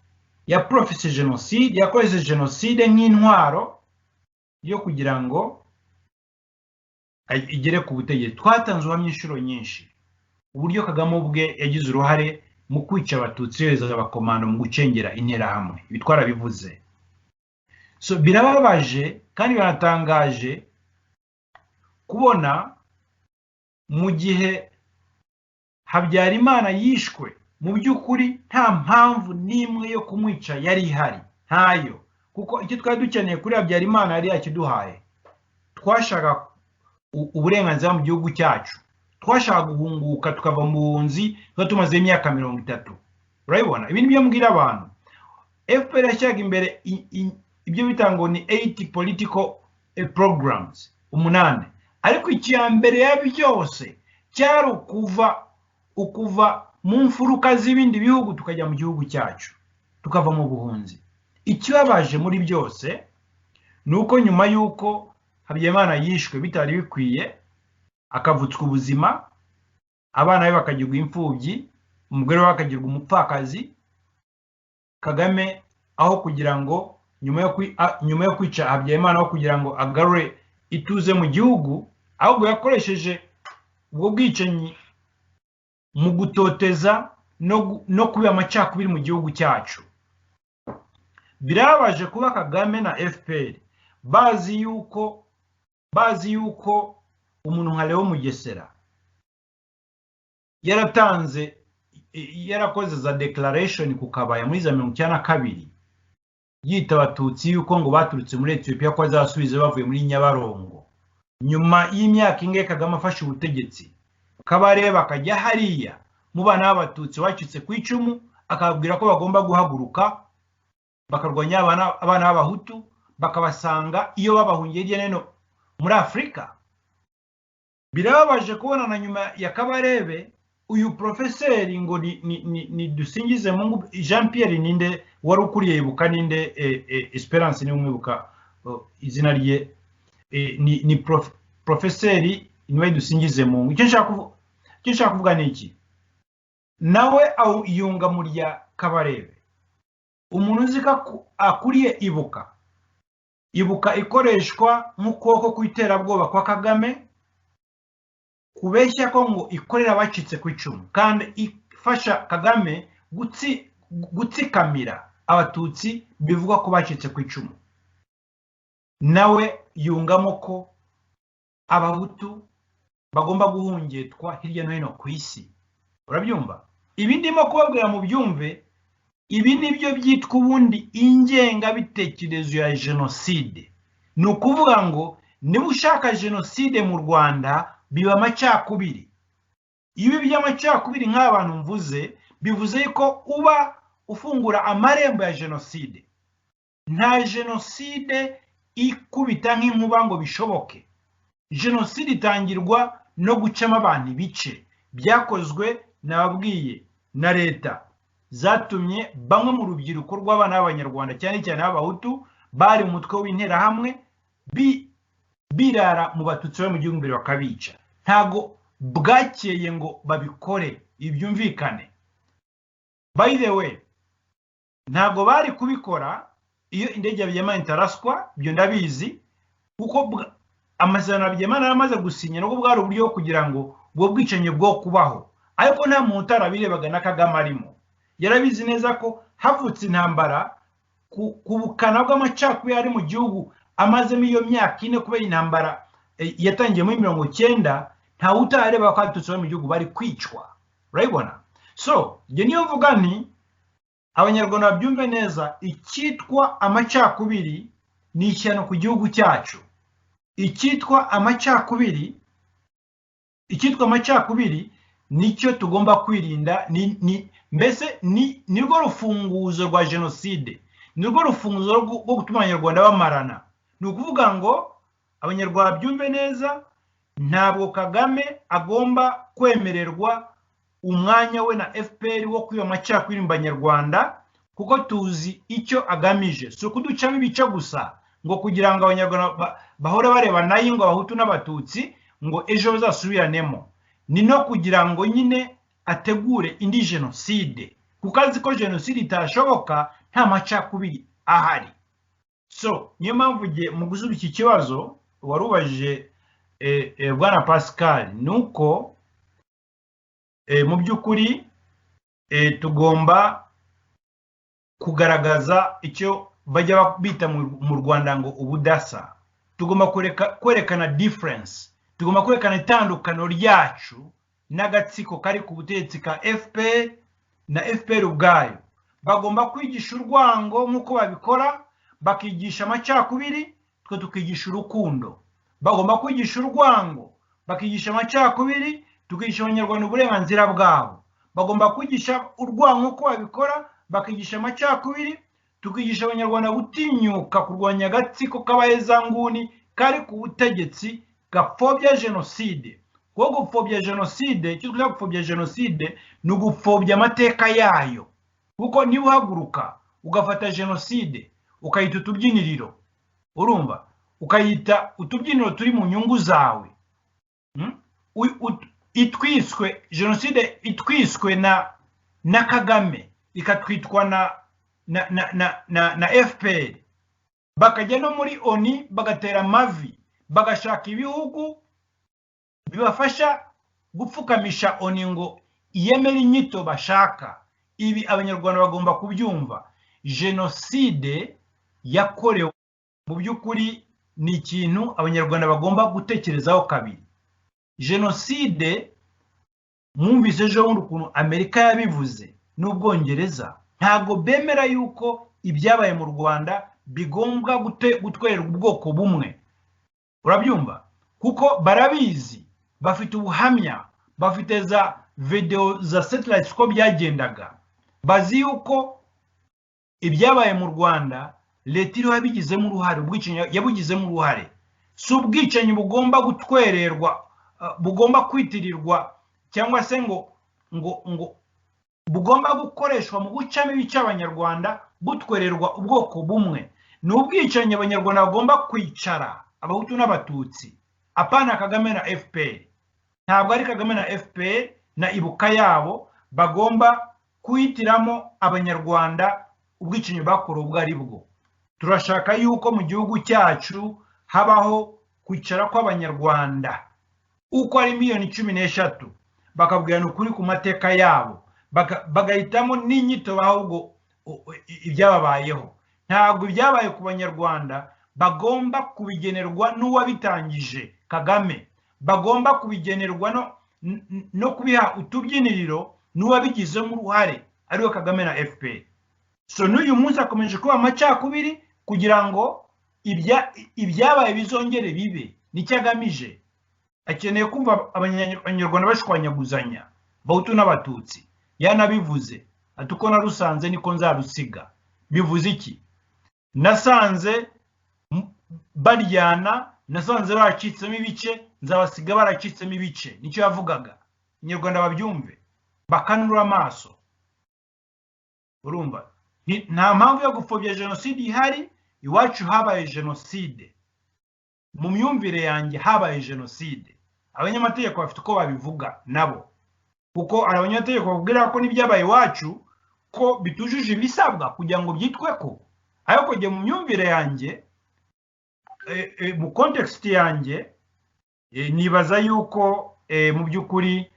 yaprofise jenoside, yakoresheje jenoside nk'intwaro yo kugira ngo igere ku butegetsi. Twatanze ubuhamya inshuro nyinshi uburyo Kagame ubwe yagize uruhare mu kwica abatutsi, yohereza abakomando mu gucengera interahamwe. Ibi twarabivuze. So birababaje kandi biratangaje kubona mu gihe Habyarimana yishwe, mu by'ukuri nta mpamvu n'imwe yo kumwica yari ihari, ntayo. Kuko icyo twari dukeneye kuri Habyarimana yari yakiduhaye. Twashaka uburenganzira mu gihugu cyacu, twashaka guhunguka tukava mu bunzi tuba tumaze imyaka 30. Urabibona, ibi nibyo mbwira abantu. FPR yashyaga imbere ibyo bita ngo ni 8 political programs, 8, ariko icyambere ya byose cyari ukuva mu mfuruka z'ibindi bihugu tukajya mu gihugu cyacu, tukava mu buhunzi. Ikibabaje muri byose nuko nyuma yuko Habyarimana yishwe bitari bikwiye, akavutswa ubuzima, abana be bakagirwa imfubyi, umugore we akagirwa umupfakazi, Kagame aho kugira ngo nyuma yo kwica Habyarimana, aho kugira ngo agarure ituze mu gihugu, ahubwo yakoresheje ubwo bwicanyi mu gutoteza no kuba amacakubiri mu gihugu cyacu. Birabaje kuba Kagame na FPR bazi yuko umuntu nka Leo Mugesera yarakoze za declaration ku Kabaya muri za 1992 yita abatutsi yuko ngo baturutse muri Ethiopia ko azasubiza bavuye muri Nyabarongo. Nyuma y'imyaka ingahe Kagame afashe ubutegetsi, Kabarebe bakajya hariya mu bana b'abatutsi bacitse ku icumu, akababwira ko bagomba guhaguruka bakarwanya abana b'abahutu, bakabasanga iyo babahungiye hirya no muri Afrika. Birababaje kubona na nyuma ya Kabarebe uyu profeseri ngo ni Dusingize Mungu Jean Pierre ninde wari ukuriye Ibuka, ninde Esperance ni umwibuka izina rye, ni profeseri niwe Dusingize Mungu. Icyo nshaka kuvuga ni iki, nawe yunga muri ya Kabarebe, umuntu uzika akuriye Ibuka ikoreshwa nk'ukuboko kw'iterabwoba kwa Kagame, kubeshya ko ngo ikorera abacitse ku icumu kandi ifasha Kagame gutsikamira abatutsi bivuga ko bacitse ku icumu. Nawe yungamo ko abahutu bagomba guhungetwa hirya no hino ku isi. Urabyumva? Ibi ndimo kubabwira mu byumve, ibi nibyo byitwa ubundi ingengabitekerezo ya jenoside. Ni ukuvuga ngo niba ushaka jenoside mu Rwanda biba amacakubiri. Ibi by'amacakubiri nk'abantu mvuze bivuze ko uba ufungura amarembo ya jenoside. Nta jenoside ikubita nk'inkuba ngo bishoboke. Jenoside itangirwa no gucamo abantu ibice, byakozwe nababwiye na leta, zatumye bamwe mu rubyiruko rw'abana b'Abanyarwanda cyane cyane b'Abahutu bari mu mutwe w'interahamwe birara mu batutsi mu gihugu mbere bakabica. Ntago bwakeye ngo babikore, ibyumvikane. By the way, ntago bari kubikora iyo indege ya Habyarimana itaraswa, byo ndabizi, kuko amasezerano Habyarimana yaramaze gusinya nubwo bwari uburyo kugira ngo ubwo bwicanyi bwo kubaho, ariko nta muntu utarabirebaga na Kagame arimo. Yarabizi neza ko havutse intambara ku bukana bw'amacakubiri ari mu gihugu, amazemo iyo myaka ine kubera intambara yatangiye muri 90 nta utareba ko abatutsi bari mu gihugu bari kwicwa, urabibona. So njye niyo mvuga nti abanyarwanda babyumve neza, icyitwa amacakubiri ni ishyano ku gihugu cyacu. Icyitwa amacakubiri nicyo tugomba kwirinda, mbese ni rwo rufunguzo rwa jenoside, ni rwo rufunguzo rwo gutuma abanyarwanda bamarana. Ni ukuvuga ngo abanyarwanda byumve neza, ntabwo Kagame agomba kwemererwa umwanya we na FPR wo kwiba amacakubiri mu banyarwanda, kuko tuzi icyo agamije. Si ukuducamo ibice gusa ngo kugira ngo abanyarwanda bahore bareba nayo ngo abahutu n'abatutsi ngo ejo bazasubiranemo, ni no kugira ngo nyine ategure indi jenoside, kuko azi ko jenoside itashoboka nta macakubiri ahari. So niyo mpamvu mu gusubiza iki kibazo warubajije bwana Pascal, nuko mu by'ukuri tugomba kugaragaza icyo bajya bita mu Rwanda ngo ubudasa. Tugomba kwerekana difference, tugomba kwerekana itandukano ryacu n'agatsiko kari ku butegetsi ka FPR na FPR ubwayo. Bagomba kwigisha urwango nk'uko babikora, bakigisha amacakubiri, twe tukigisha urukundo. Bagomba kwigisha urwango, bakigisha amacakubiri, tukigisha abanyarwanda uburenganzira bwabo. Bagomba kwigisha urwango nk'uko babikora, bakigisha amacakubiri, tukigisha abanyarwanda gutinyuka kurwanya agatsiko k'abahezanguni kari ku butegetsi gapfobya jenoside. Kuko gupfobya jenoside, icyo twita gupfobya jenoside ni ugupfobya amateka yayo. Kuko niba uhaguruka ugafata jenoside ukayita utubyiniriro, urumva, ukayita utubyiniro turi mu nyungu zawe, itwiswe jenoside, itwiswe na Kagame, ikatwitwa na FPR, bakajya no muri ONU bagatera mavi, bagashaka ibihugu bibafasha gupfukamisha ONU ngo iyemere inyito bashaka. Ibi abanyarwanda bagomba kubyumva. Jenoside yakorewe mu by'ukuri ni ikintu abanyarwanda bagomba gutekerezaho kabiri. Jenoside mwumvise ejo bundi ukuntu Amerika yabivuze n'Ubwongereza, ntabwo bemera yuko ibyabaye mu Rwanda bigomba gutwererwa ubwoko bumwe. Urabyumva? Kuko barabizi, bafite ubuhamya, bafite za video za satellite ko byagendaga, bazi yuko ibyabaye mu Rwanda leta iriho yabigizemo uruhare, ubwicanyi yabugizemo uruhare. Si ubwicanyi bugomba gutwererwa, bugomba kwitirirwa, cyangwa se ngo bugomba gukoreshwa mu gucamo ibice abanyarwanda butwererwa ubwoko bumwe. Ni ubwicanyi abanyarwanda bagomba kwicara, abahutu n'abatutsi, apana Kagame na FPR. Ntabwo ari Kagame na FPR na ibuka yabo bagomba kwihitiramo abanyarwanda ubwicanyi bakorewe ubwo ari bwo. Turashaka yuko mu gihugu cyacu habaho kwicara kw'abanyarwanda uko ari miliyoni 13, bakabwirana ukuri ku mateka yabo, bagahitamo n'inyito bahubwo ibyababayeho. Ntabwo ibyabaye ku banyarwanda bagomba kubigenerwa n'uwabitangije Kagame, bagomba kubigenerwa no kubiha utubyiniriro n'uwabigizemo uruhare ariwe Kagame na FPR. So n'uyu munsi akomeje kuba amacakubiri kugira ngo ibyabaye bizongere bibe. Nicyo agamije. Akeneye kumva abanyarwanda bashwanyaguzanya, bahutu n'abatutsi. Yanabivuze ati uko narusanze niko nzarusiga. Bivuze iki? Nasanze baryana, nasanze baracitsemo ibice, nzabasiga baracitsemo ibice. Nicyo yavugaga. Abanyarwanda babyumve, bakanura amaso. Urumva? Nta mpamvu yo gupfobya jenoside ihari. Iwacu habaye jenoside. Mu myumvire yanjye habaye jenoside. Abanyamategeko bafite uko babivuga nabo, kuko abanyamategeko babwira ko n'ibyabaye iwacu ko bitujuje ibisabwa kugira ngo byitwe ko. Ariko njye mu myumvire yanjye, mu context yanjye, nibaza yuko mu by'ukuri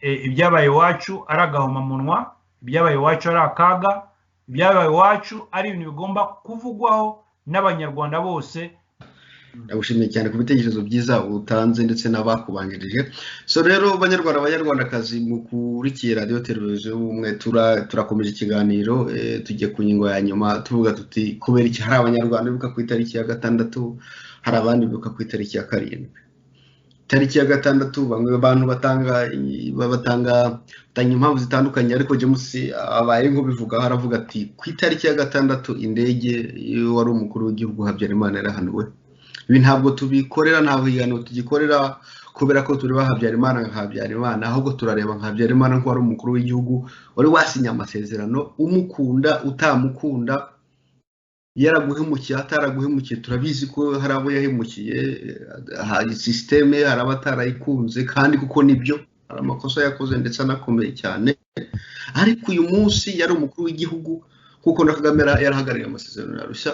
ibyabaye iwacu ari agahomamunwa, ibyabaye iwacu ari akaga, ibyabaye iwacu ari ibintu bigomba kuvugwaho n'abanyarwanda bose. ndagushimiye cyane ku bitekerezo byiza utanze ndetse n'abakubanjirije. So rero banyarwandakazi mukurikiye radiyo televiziyo y'ubumwe, turakomeje ikiganiro, tugiye ku ngingo ya nyuma tuvuga tuti kubera iki hari abanyarwanda bibuka ku itariki ya 6, hari abandi bibuka ku itariki ya 7. Tariki ya 6 bamwe abantu batanga impamvu zitandukanye, ariko James abaye nko bivuga, haravuga ati ku itariki ya 6 indege wari umukuru w'igihugu Habyarimana yarahanuwe. Ibi ntabwo tubikorera, ntabwo igano tugikorera kubera ko turi Habyarimana nka Habyarimana, ahubwo turareba nka Habyarimana ko wari umukuru w'igihugu wari wasinya amasezerano, umukunda utamukunda, yaraguhemukiye ataraguhemukiye, turabizi ko hari abo yahemukiye, hari systeme, hari abatarayikunze, kandi kuko nibyo hari amakosa yakoze ndetse anakomeye cyane. Ariko uyu munsi yari umukuru w'igihugu kuko na Kagame yarahagarariye amasezerano ya Arusha,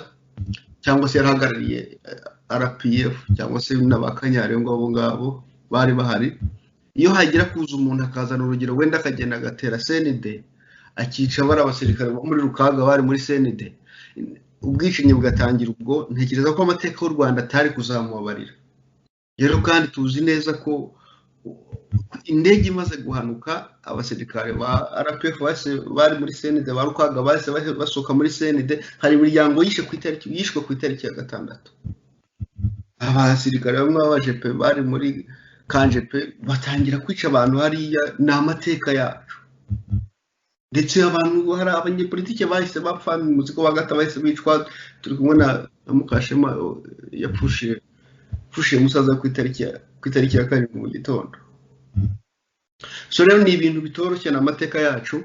cyangwa se yarahagarariye RPF, cyangwa se n'abakanyari ngabo bari bahari. Iyo hagira kuza umuntu akazana urugero, wenda akagenda agatera CND akica bari abasirikare muri Rukaga bari muri CND, ubwicanyi bugatangira. Ubwo ntekereza ko amateka y'u Rwanda atari kuzamubabarira. Rero kandi tuzi neza ko indege imaze guhanuka, abasirikare ba RPF bari muri CND, ba Rukaga bahise basohoka muri CND, hari imiryango yishwe ku itariki ya 6. Abasirikare bamwe b'abajepe bari muri Kanjepe batangira kwica abantu hariya, ni amateka yacu. Ndetse abantu hari abanyepolitike bahise bapfa, muziko bagata bahise bicwa. Turi kumwe na Mukashema yapfushe musaza ku itariki ya 7 mu gitondo. So rero ni ibintu bitoroshye na amateka yacu.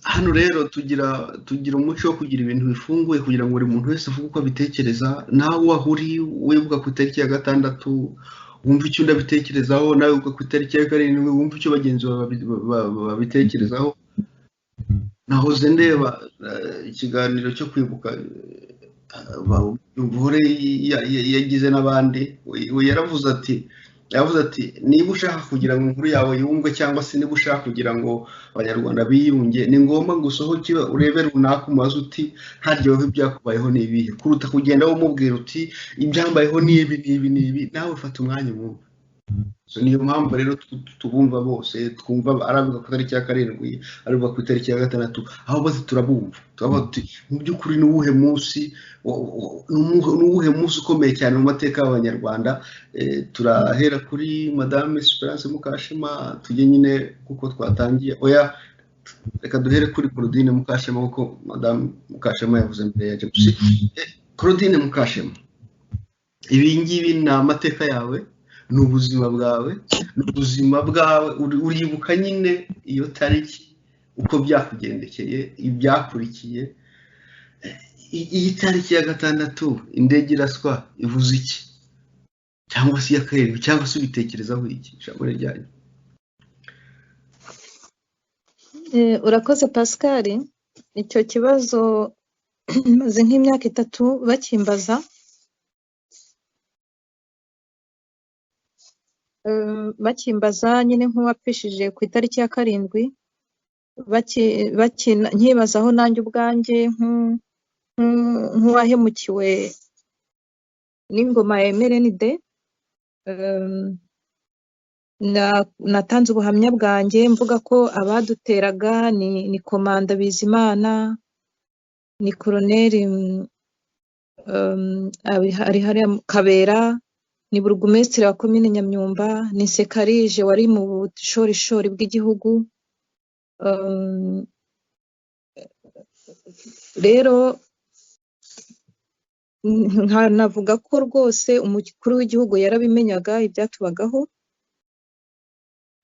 Hano rero tugira umuco wo kugira ibintu bifunguye kugira ngo buri muntu wese avuge uko abitekereza. Nawe wahuri wibuka ku itariki ya 6 wumva icyo ndabitekerezaho, nawe wibuka ku itariki ya 7 wumva icyo bagenzi babitekerezaho. Nahoze ndeba ikiganiro cyo kwibuka Buhore yagize n'abandi, yaravuze ati niba ushaka kugira ngo inkuru yawe yumve, cyangwa se niba ushaka kugira ngo abanyarwanda biyunge, ni ngombwa ngo usohoke urebe runaka umubaze uti haryohe ibyakubayeho n'ibihe, kuruta kugenda umubwira uti ibyambayeho n'ibi, nawe fata umwanya umwe. So niyo mpamvu rero tubumva bose, twumva aravuga ku itariki ya 7, aravuga ku itariki ya 6, aho bose turabumva. Tubavuga tuti mu by'ukuri n'uwuhe munsi ukomeye cyane mu mateka y'abanyarwanda. Turahera kuri Madame Esperance Mukashema, tujye nyine kuko twatangiye. Oya, reka duhere kuri Claudine Mukashema kuko Madame Mukashema yavuze mbere ya James. Claudine Mukashema, ibi ngibi ni amateka yawe, ni ubuzima bwawe, uribuka nyine iyo tariki uko byakugendekeye, ibyakurikiye. Iyi tariki ya 6 indege iraswa ivuze iki, cyangwa se ya 7, cyangwa se ubitekerezaho iki? Ijambo ryanyu. Urakoze Pascal, icyo kibazo maze nk'imyaka 3 bakimbaza. Nyine nk'uwapfishije ku itariki ya 7, nkibazaho nanjye ubwanjye nk'uwahemukiwe n'ingoma ya MRND. Natanze ubuhamya bwanjye mvuga ko abaduteraga ni Komanda Bizimana, ni Koloneli hari Kabera, ni Burugumesitiri wa Komine Nyamyumba, ni Sekarije wari mu bushorishori bw'igihugu. Rero navuga ko rwose umukuru w'igihugu yarabimenyaga ibyatubagaho.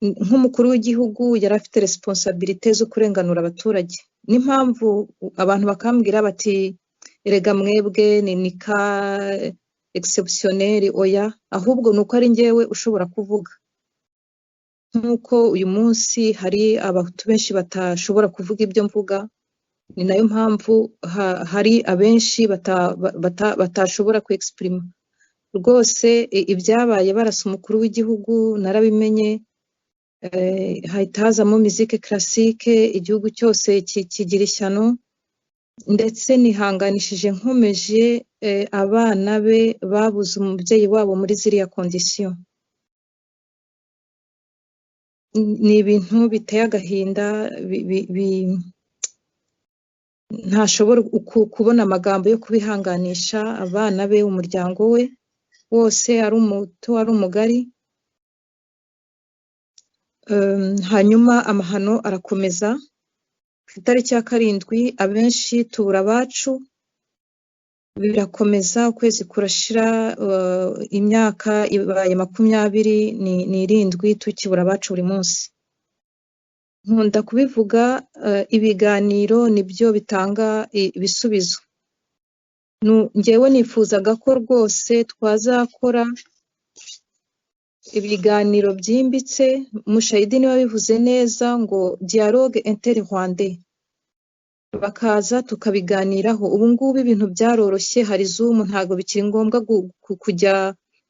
Nk'umukuru w'igihugu yari afite responsabilité zo kurenganura abaturage. N'impamvu abantu bakambwira bati erega mwebwe ni ka exceptionnel. Oya, ahubwo nuko ari njyewe ushobora kuvuga. Nkuko uyu munsi hari abahutu benshi batashobora kuvuga ibyo mvuga, ni nayo mpamvu hari abenshi batashobora kwexprima. Rwose ibyabaye barasa umukuru w'igihugu narabimenye. Hahita hazamo musique classique, igihugu cyose kigira ishyano. ndetse nihanganishije nkomeje abana be babuze umubyeyi wabo muri ziriya kondisiyo. Ni ibintu biteye agahinda, ntashobora kubona amagambo yo kubihanganisha abana be, umuryango we wose, ari umuto ari umugari. Hanyuma amahano arakomeza. Ku itariki ya 7 abenshi tubura abacu, birakomeza, ukwezi kurashira, imyaka ibaye 27 tukibura abacu buri munsi. Nkunda kubivuga, ibiganiro nibyo bitanga ibisubizo. Njyewe nifuzaga ko rwose twazakora ibiganiro byimbitse. Mushayidi niwe wabivuze neza ngo dialogue interrwandais, bakaza tukabiganiraho. Ubu ngubu ibintu byaroroshye, hari Zoom, ntago bikiri ngombwa kujya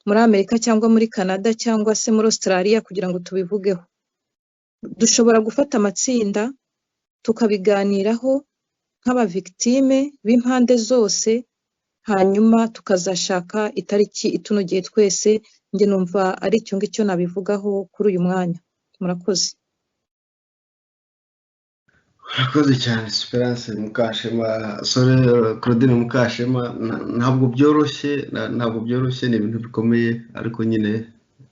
muri Amerika cyangwa muri Canada cyangwa se muri Australia kugira ngo tubivugeho. Dushobora gufata amatsinda tukabiganiraho nk'aba victime b'impande zose, hanyuma tukazashaka itariki itunogeye twese. Njye numva ari cyo ngicyo nabivugaho kuri uyu mwanya. Murakoze. Murakoze cyane Esperance Mukashema, Claudine Mukashema. Ntabwo byoroshye, ni ibintu bikomeye, ariko nyine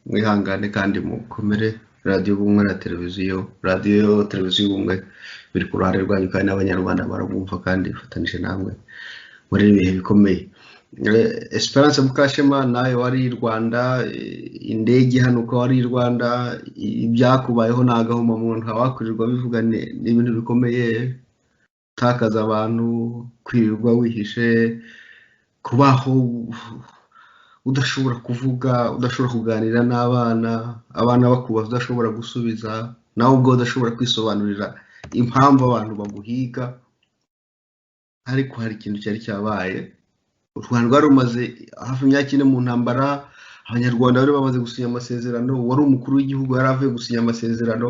mwihangane kandi mukomere. Radio Ubumwe na televiziyo Ubumwe biri ku ruhande rwanyu, kandi n'abanyarwanda barabumva kandi bifatanyije namwe muri ibi bihe bikomeye. Esperance Mukashema, nawe wari i Rwanda, indege hano uko wari i Rwanda, ibyakubayeho n'agahuma muntu hawakurirwa bivuga ni ibintu bikomeye. Takaza abantu, kwirirwa wihishe, kubaho udashobora kuvuga, udashobora kuganira n'abana, abana bakubaza udashobora gusubiza, nawe ubwo udashobora kwisobanurira impamvu abantu baguhiga. Ariko hari ikintu cyari cyabaye. U Rwanda rwari rumaze hafi imyaka 4 mu ntambara. Abanyarwanda bari bamaze gusinya amasezerano. Wari umukuru w'igihugu yari avuye gusinya amasezerano,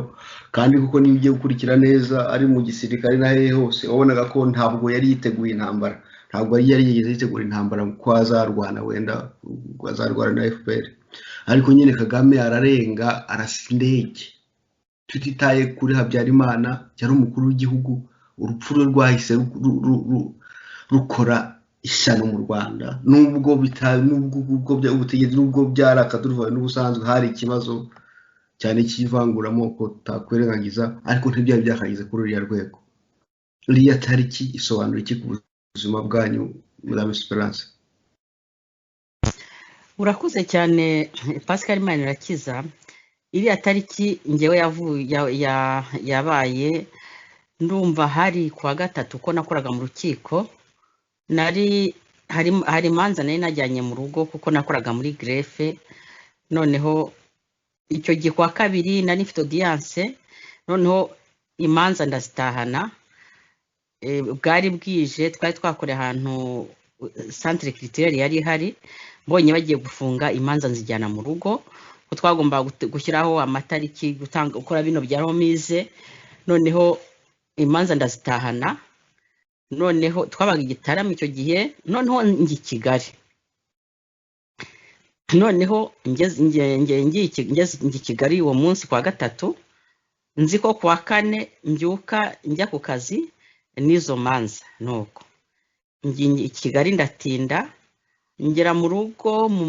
kandi kuko niba ugiye gukurikira neza ari mu gisirikare na hehe hose, wabonaga ko ntabwo yari yiteguye intambara. Ntabwo yari yigeze yitegura intambara ko azarwana, wenda azarwana na FPR. Ariko nyine Kagame ararenga, arasa indege. Tutitaye kuri Habyarimana, yari umukuru w'igihugu. Urupfu rwe rwahise rukora ishyano mu Rwanda. Nubwo ubutegetsi nubwo byarakadurwa n'ubusanzwe hari ikibazo cyane cy'ivanguramoko takwerengagiza, ariko ntibyari byakagize kuri uriya rwego. Uriya tariki isobanura iki ku buzima bwanyu, Madame Esperance? Urakuze cyane Pascal Manirakiza. Iriya tariki ngewe yabaye, ndumva hari kuwa 3 ko nakoraga mu rukiko. Hari imanza nari najyanye mu rugo kuko nakoraga muri grefe. Noneho icyo gihe kuwa 2 nari mfite audience, noneho imanza ndazitahana. Bwari bwije, twari twakoreye ahantu centre culturel yari hari. Mbonye bagiye gufunga imanza nzijyana mu rugo, ko twagomba gushyiraho amatariki gukora bino bya romize. Noneho imanza ndazitahana. Noneho twabaga igitaramo icyo gihe. Noneho ngi Kigali. Noneho ngeze Kigali uwo munsi kwa 3, nzi ko kwa 4 mbyuka njya ku kazi n'izo manza. Nuko ngi Kigali ndatinda, ngera mu rugo mu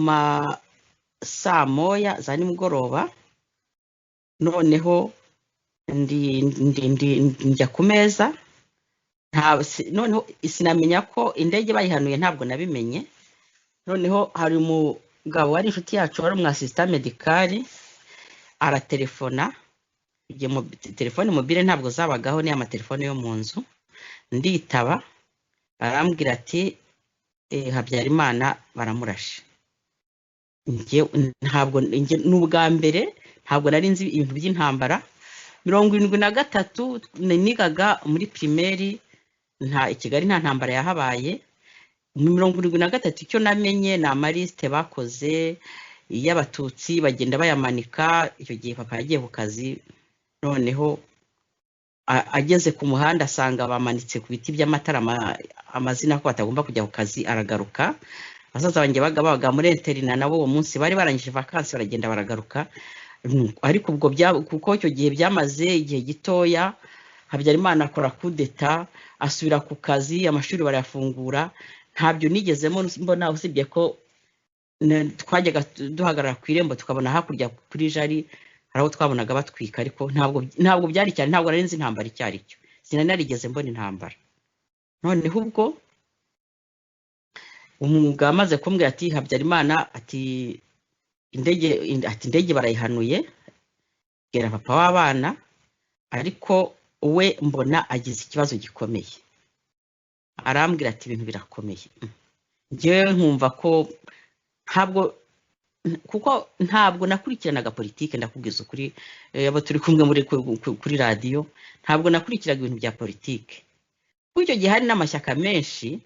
saa moya za nimugoroba. Noneho njya ku meza. Noneho sinamenya ko indege bayihanuye, ntabwo nabimenye. Noneho hari umugabo wari inshuti yacu, wari umu assistant medical, aratelefona. Telefone mobile ntabwo zabagaho, ni amatelefone yo mu nzu. Nditaba, arambwira ati Habyarimana baramurashe. Ntabwo n'ubwa mbere, ntabwo nari nzi ibintu by'intambara. 73 nigaga muri primaire, i Kigali nta ntambara yahabaye. 73 icyo namenye ni amaliste bakoze y'abatutsi bagenda bayamanika. Icyo gihe papa yagiye ku kazi. Noneho ageze ku muhanda asanga bamanitse ku biti by'amatara amazina ko batagomba kujya ku kazi, aragaruka. Basaza banjye baga muri interina nabo uwo munsi bari barangije vacances baragenda baragaruka. Ariko ubwo kuko icyo gihe byamaze igihe gitoya, Habyarimana akora kudeta asubira ku kazi, amashuri barayafungura. Ntabyo nigezemo mbona, usibye ko twajyaga duhagarara ku irembo tukabona hakurya kuri jari haraho twabonaga batwika, ariko ntabwo byari cyane, ntabwo nari nzi intambara icyo ari cyo, sinari narigeze mbona intambara. Noneho ubwo umwuga amaze kumbwira ati Habyarimana ati indege barayihanuye, bwira papa w'abana, ariko we mbona agize ikibazo gikomeye. Arambwira ati ibintu birakomeye. Njyewe nkumva ko kuko ntabwo nakurikiranaga politike, ndakubwiza ukuri, abo turi kumwe kuri radiyo, ntabwo nakurikiraga ibintu bya politike. Kuko icyo gihe hari n'amashyaka menshi,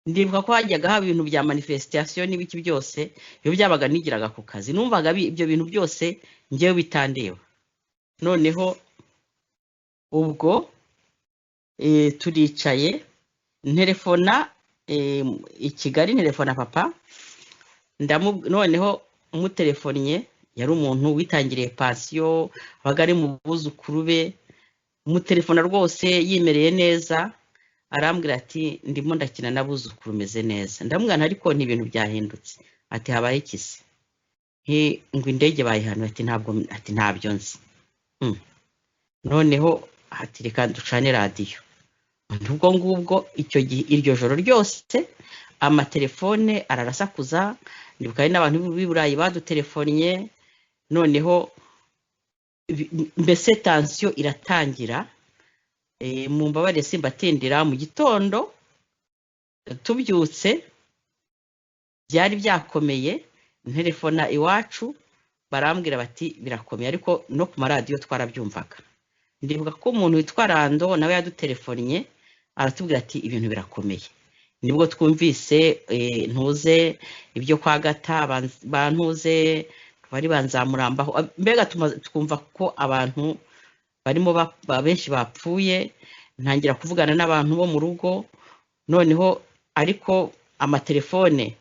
ndibuka ko hajyaga haba ibintu bya manifestation n'ibiki byose, iyo byabaga nigiraga ku kazi, numvaga ibyo bintu byose njyewe bitandeba. Noneho ubwo turicaye, ntelefona i Kigali, ntelefona papa, noneho umutelefonnye yari umuntu witangiriye pansiyo, abaga ari mu buzukuru be, umutelefona rwose yimereye neza. Arambwira ati ndimo ndakina n'abuzukuru meze neza. Ndamubwira ariko n'ibintu byahindutse. Ati habaye ikise, ngo indege bayihanuye. Ati ntabyo nzi. Noneho ati reka ducane radiyo. Ubwo ngubwo icyo gihe iryo joro ryose amatelefone ararasakuza, ndibuka hari n'abantu b'i Burayi badutelefonnye. Noneho mbese tension iratangira. Mu mbabare simbatindira, mu gitondo tubyutse byari byakomeye, ntelefona iwacu barambwira bati birakomeye, ariko no ku maradiyo twarabyumvaga. Ndibuka ko umuntu witwa Rando nawe yadutelefonnye aratubwira ati ibintu birakomeye. Nibwo twumvise ntuze ibyo kwa Gata bantuze bari banzamurambaho, mbega twumva ko abantu barimo benshi bapfuye. Ntangira kuvugana n'abantu bo mu rugo. Noneho ariko amatelefone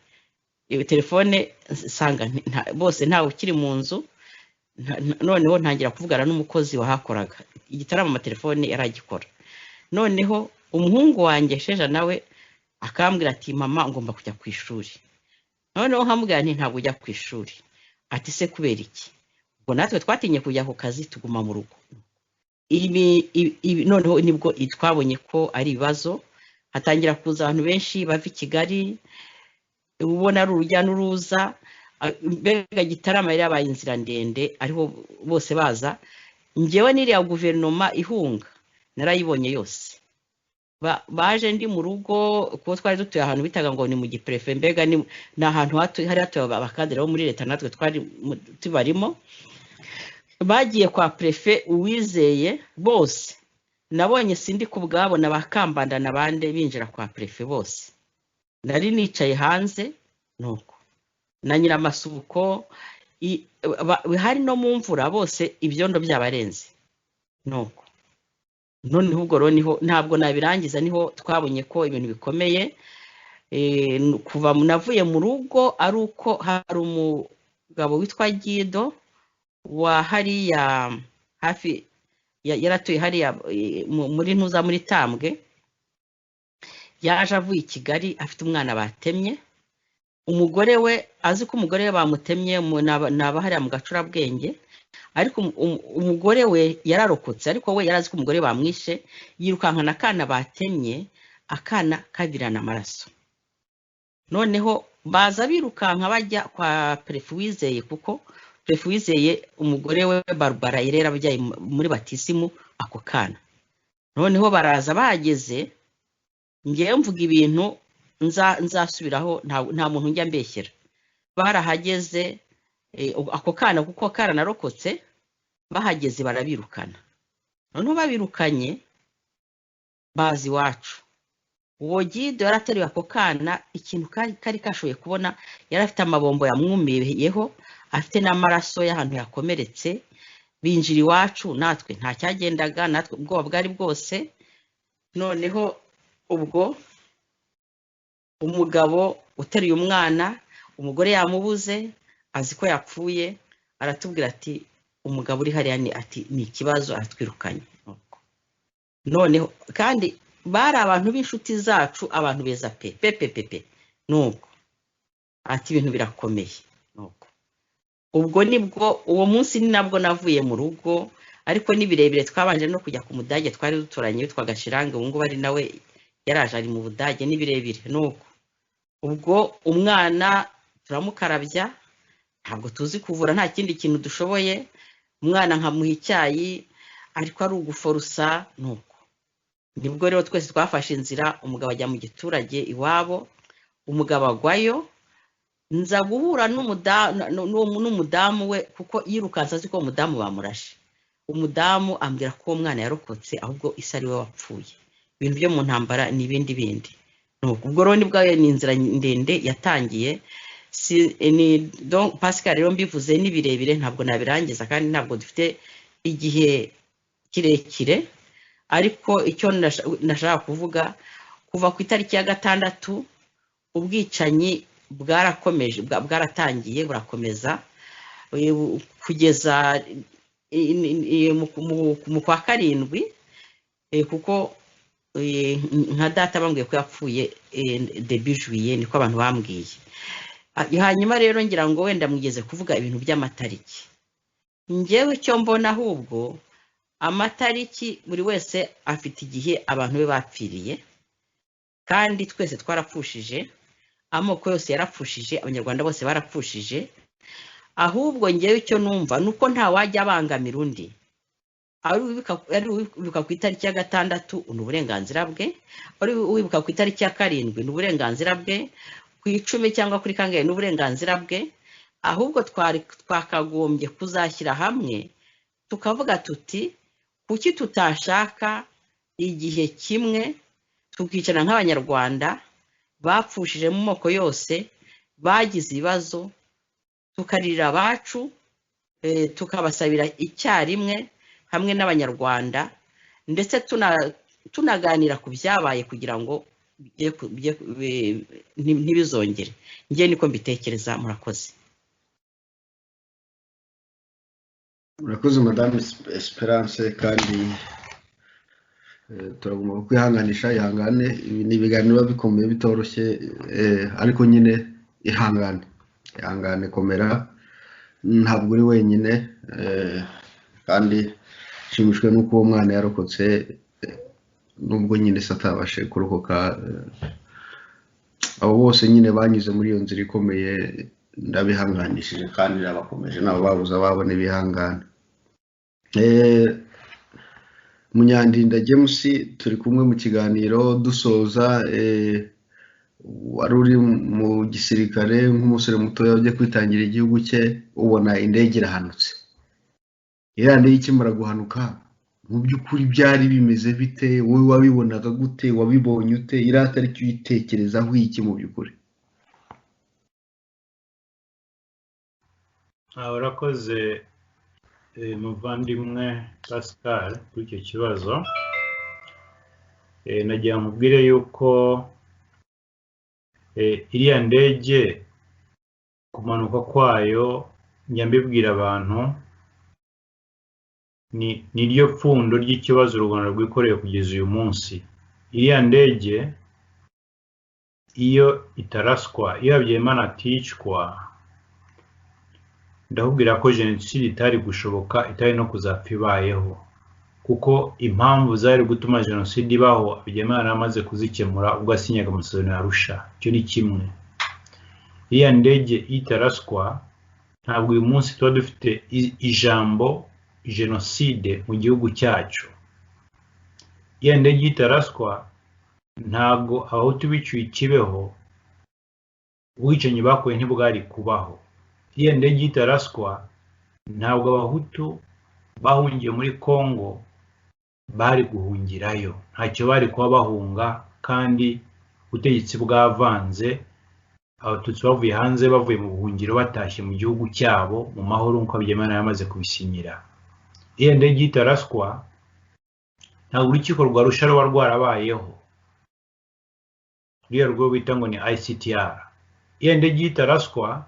sanga bose ntawe ukiri mu nzu. Noneho ntangira kuvugana n'umukozi wahakoraga igitaramo, amatelefone yaragikora. Noneho umuhungu wanjye Sheja nawe akambwira ati mama ngomba kujya ku ishuri. Noneho nkamubwira nti ntabwo ujya ku ishuri. Ati se kubera iki? Ubwo natwe twatinye kujya ku kazi tuguma mu rugo. Noneho nibwo twabonye ko ari ibibazo, hatangira kuza abantu benshi bava i Kigali, ubona ari urujya n'uruza. Mbega Gitarama yari yabaye inzira ndende, ariho bose baza. Njyewe n'iriya guverinoma ihunga narayibonye yose. Baje ndi mu rugo, kuko twari dutuye ahantu bitaga ngo ni mu Giprefe, mbega ni ahantu hari hatuye abakadere bo muri leta, natwe twari tubarimo. Bagiye kwa prefe Uwizeye bose, nabonye sindi kubwabo n'abakambanda nabande binjira kwa prefe bose. Nari nicaye hanze nuko na Nyiramasubuko hari no mu mvura, bose ibyondo byabarenze nuko. Noneho ubwo rero niho ntabwo nabirangiza, niho twabonye ko ibintu bikomeye. Kuva navuye mu rugo ari uko hari umugabo witwa Gido wa hariya hafi yaratuye hariya muri ntuza muri Tambwe, yaje avuye i Kigali afite umwana batemye. Umugore we azi ko umugore we bamutemye naba hariya mu Gacurabwenge, ariko umugore we yararokotse, ariko we yarazi ko umugore bamwishe. Yirukankana akana batemye, akana kavirana amaraso. Noneho baza birukanka bajya kwa Prefe Uwizeye, kuko Prefe Uwizeye umugore we Barbara irera bajyaye muri batisimu ako kana. Noneho baraza bahageze, ngiye mvuga ibintu nzasubiraho, nta muntu njya mbeshyera. Barahageze ako kana kuko karanarokotse, bahageze barabirukana. Noneho babirukanye bazi iwacu. Uwo Gido yarateruye ako kana, ikintu kari kashoboye kubona, yari afite amabombo yamwumiyeho, afite n'amaraso y'ahantu yakomeretse. binjira iwacu natwe nta cyagendaga, natwe ubwoba bwari bwose. Noneho ubwo umugabo uteruye umwana, umugore yamubuze azi ko yapfuye, aratubwira ati umugabo uri hariya ni ikibazo, aratwirukanye. Noneho kandi bari abantu b'inshuti zacu, abantu beza pe nuko ati ibintu birakomeye. Nuko ubwo nibwo uwo munsi ni nabwo navuye mu rugo, ariko ni birebire. Twabanje no kujya ku Mudage, twari duturanye, witwa Gashirange, ubu ngubu ari nawe yaraje ari mu Budage. Ni birebire. Nuko ubwo umwana turamukarabya, ntabwo tuzi kuvura, nta kindi kintu dushoboye. Umwana nkamuha icyayi ariko ari uguforusa. Nuko nibwo rero twese twafashe inzira, umugabo ajya mu giturage iwabo, umugabo agwayo, nza guhura n'umudamu we, kuko yirukansa azi ko umudamu bamurashe. Umudamu ambwira ko uwo mwana yarokotse, ahubwo isi ari we wapfuye. Ibintu byo mu ntambara ni ibindi bindi. Ubwo rero nibwo ni inzira ndende yatangiye. Pascal rero mbivuze ni birebire, ntabwo nabirangiza kandi ntabwo dufite igihe kirekire, ariko icyo nashaka kuvuga, kuva ku itariki ya 6 ubwicanyi bwarakomeje, bwaratangiye burakomeza kugeza mu kwa 7, kuko nka data bambwiye ko yapfuye début juillet, niko abantu bambwiye. Hanyuma rero ngira ngo wenda mwigeze kuvuga ibintu by'amatariki. Njyewe cyo mbona ahubwo amatariki buri wese afite igihe abantu be bapfiriye, kandi twese twarapfushije, amoko yose yarapfushije, abanyarwanda bose barapfushije. Ahubwo njyewe icyo numva nuko nta wajya abangamira undi. Ari wibuka ku itariki ya 6 ni uburenganzira bwe, ari wibuka ku itariki ya 7 ni uburenganzira bwe, ku 10 cyangwa kuri kangahe ni uburenganzira bwe. Ahubwo twakagombye kuzashyira hamwe tukavuga tuti kuki tutashaka igihe kimwe tukicara nk'abanyarwanda bapfushije mu moko yose, bagize ibibazo, tukarira abacu, tukabasabira icyarimwe hamwe n'abanyarwanda, ndetse tunaganira ku byabaye kugira ngo ntibizongere. Njye niko mbitekereza. Murakoze. Murakoze Madame Esperance, kandi turagomba kwihanganisha. Ihangane, ni ibiganiro bikomeye bitoroshye, ariko nyine ihangane komera, ntabwo uri wenyine. Kandi nshimishwe nuko uwo mwana yarokotse, nubwo nyine satabashe kurokoka. Abo bose nyine banyuze muri iyo nzira ikomeye, ndabihanganishije kandi nabakomeje, nabo babuza babone ibihangana. Munyandinda James turi kumwe mu kiganiro dusoza. Wari uri mu gisirikare nk'umusore mutoya ujye kwitangira igihugu cye, ubona indege irahanutse. Iriya ndege ikimara guhanuka, mu by'ukuri byari bimeze bite? Wowe wabibonaga gute? Wabibonye ute? iriya tariki uyitekerezaho iki mu by'ukuri? Urakoze muvandimwe Pascal kuri icyo kibazo. Nagira mubwire yuko iriya ndege kumanuka kwayo, njya mbibwira abantu, ni ryo pfundo ry'ikibazo u Rwanda rwikoreye kugeza uyu munsi. Iriya ndege iyo itaraswa, iyo Habyarimana aticwa, ndahubwira ko jenoside itari gushoboka, itari no kuzapfa ibayeho, kuko impamvu zari gutuma jenoside ibaho Habyarimana amaze kuzikemura ubwo asinyaga amasezerano ya Arusha. Icyo ni kimwe. Iriya ndege itaraswa, ntabwo uyu munsi tuba dufite ijambo jenoside mu gihugu cyacu. Iriya ndege itaraswa, ntabwo abahutu biciwe i Kibeho ubwicanyi bakoye ntibwari kubaho. Iriya ndege itaraswa, ntabwo abahutu bahungiye muri Kongo bari guhungirayo, ntacyo bari kuba bahunga, kandi ubutegetsi bwavanze, abatutsi bavuye hanze, bavuye mu buhungiro batashye mu gihugu cyabo mu mahoro nk'uko Habyarimana yamaze kubisinyira. iyo ndege itaraswa ntabwo urukiko rwa Arusha ruba rwarabayeho, ruriya rwo bita ngo ni ICTR. Iyo ndege itaraswa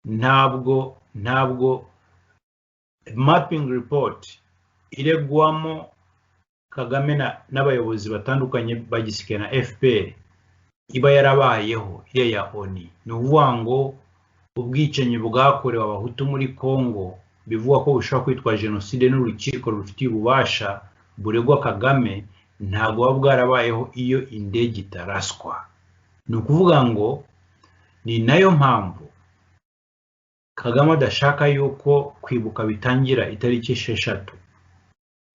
ntabwo mapping report iregwamo Kagame n'abayobozi batandukanye bagisike na FPR iba yarabayeho iriya ya ONI. Ni ukuvuga ngo ubwicanyi bwakorewe abahutu muri Congo bivuga ko bushobora kwitwa jenoside n'urukiko rufitiye ububasha buregwa Kagame ntabwo buba bwarabayeho iyo indege itaraswa. Ni ukuvuga ngo ni nayo mpamvu Kagame adashaka yuko kwibuka bitangira itariki 6,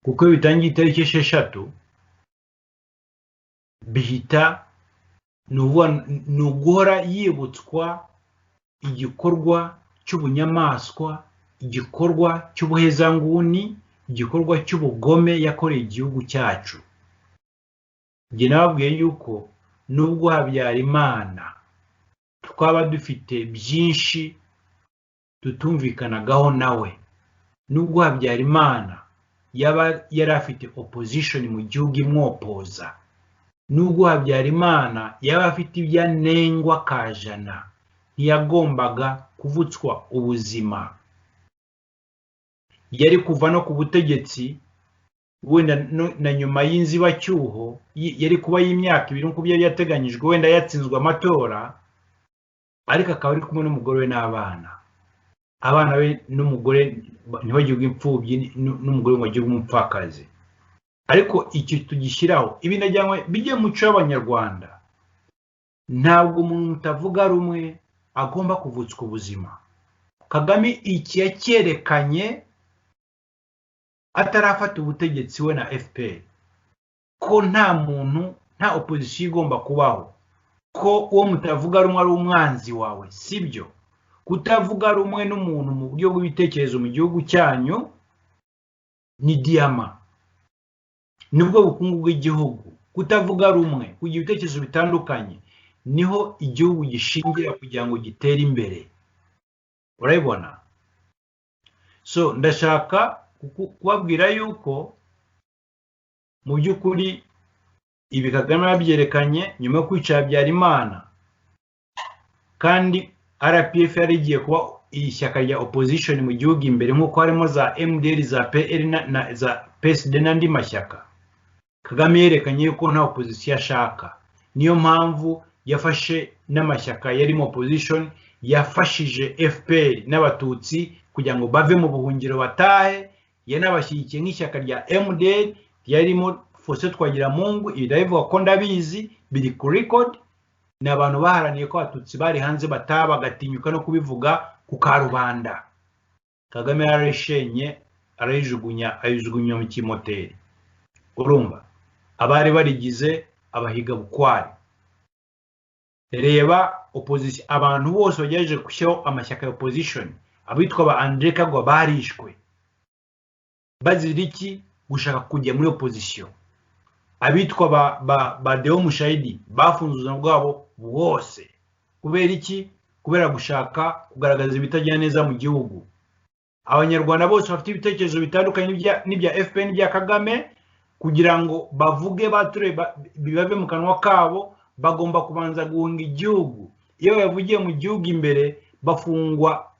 kuko bitangiye itariki 6 bihita ni uguhora yibutswa igikorwa cy'ubunyamaswa, igikorwa cy'ubuhezanguni, igikorwa cy'ubugome yakoreye igihugu cyacu. Njye nababwiye yuko nubwo Habyarimana twaba dufite byinshi tutumvikanagaho nawe, nubwo Habyarimana yaba yari afite opposition mu gihugu imwopoza, nubwo Habyarimana yaba afite ibyanengwa kajana, ntiyagombaga kuvutswa ubuzima. Yari kuva no ku butegetsi wenda na nyuma y'inzibacyuho, yari kuba y'imyaka 2 nk'uko yari yateganyijwe, wenda yatsinzwe amatora, ariko akaba ari kumwe n'umugore we n'abana. Abana be n'umugore ntibagirwe imfubyi, n'umugore ngo agirwe umupfakazi. Ariko icyo tugishyiraho ibi najyanywe bijye mu cyo abanyarwanda, ntabwo umuntu utavuga rumwe agomba kuvutswa ubuzima. Kagame iki yakerekanye atarafata ubutegetsi we na FPR ko nta muntu, nta opposition igomba kubaho, ko uwo mutavuga rumwe ari umwanzi wawe. Sibyo. Kutavuga rumwe n'umuntu mu buryo bw'ibitekerezo mu gihugu cyanyu ni diyama, nibwo bukungu bw'igihugu. Kutavuga rumwe, kugira ibitekerezo bitandukanye, niho igihugu gishingira kugira ngo gitere imbere. Urabibona? So ndashaka kubabwira yuko mu by'ukuri ibi Kagame yabyerekanye nyuma yo kwica Habyarimana, kandi RPF yari igiye kuba ishyaka rya opposition mu gihugu imbere, nk'uko harimo za MDR, za PL na za PSD n'andi mashyaka. Kagame yerekanye yuko nta opposition ashaka, niyo mpamvu yafashe n'amashyaka yari mu opposition, yafashije FPR n'abatutsi kugira ngo bave mu buhungiro batahe, yanabashyigikiye nk'ishyaka rya MDR yarimo Faustin Twagiramungu. Ibi ndabivuga ko ndabizi, biri ku record, n'abantu baharaniye ko abatutsi bari hanze bataha bagatinyuka no kubivuga ku karubanda. Kagame yarishenye arayijugunya mu kimoteri. Urumva abari barigize abahiga bukwari. Reba opposition, abantu bose bagejeje kushyiraho amashyaka ya opposition, abitwa ba André Kagwa barishwe bazira iki? Gushaka kujya muri opposition. Abitwa ba Deo Mushayidi bafunze ubuzima bwabo bwose kubera iki? Kubera gushaka kugaragaza ibitajyana neza mu gihugu. Abanyarwanda bose bafite ibitekerezo bitandukanye n'ibya FPR n'ibya Kagame, kugira ngo bavuge bature bibave mu kanwa kabo, bagomba kubanza guhunga igihugu. Iyo yavugiye mu gihugu imbere, bafungwa,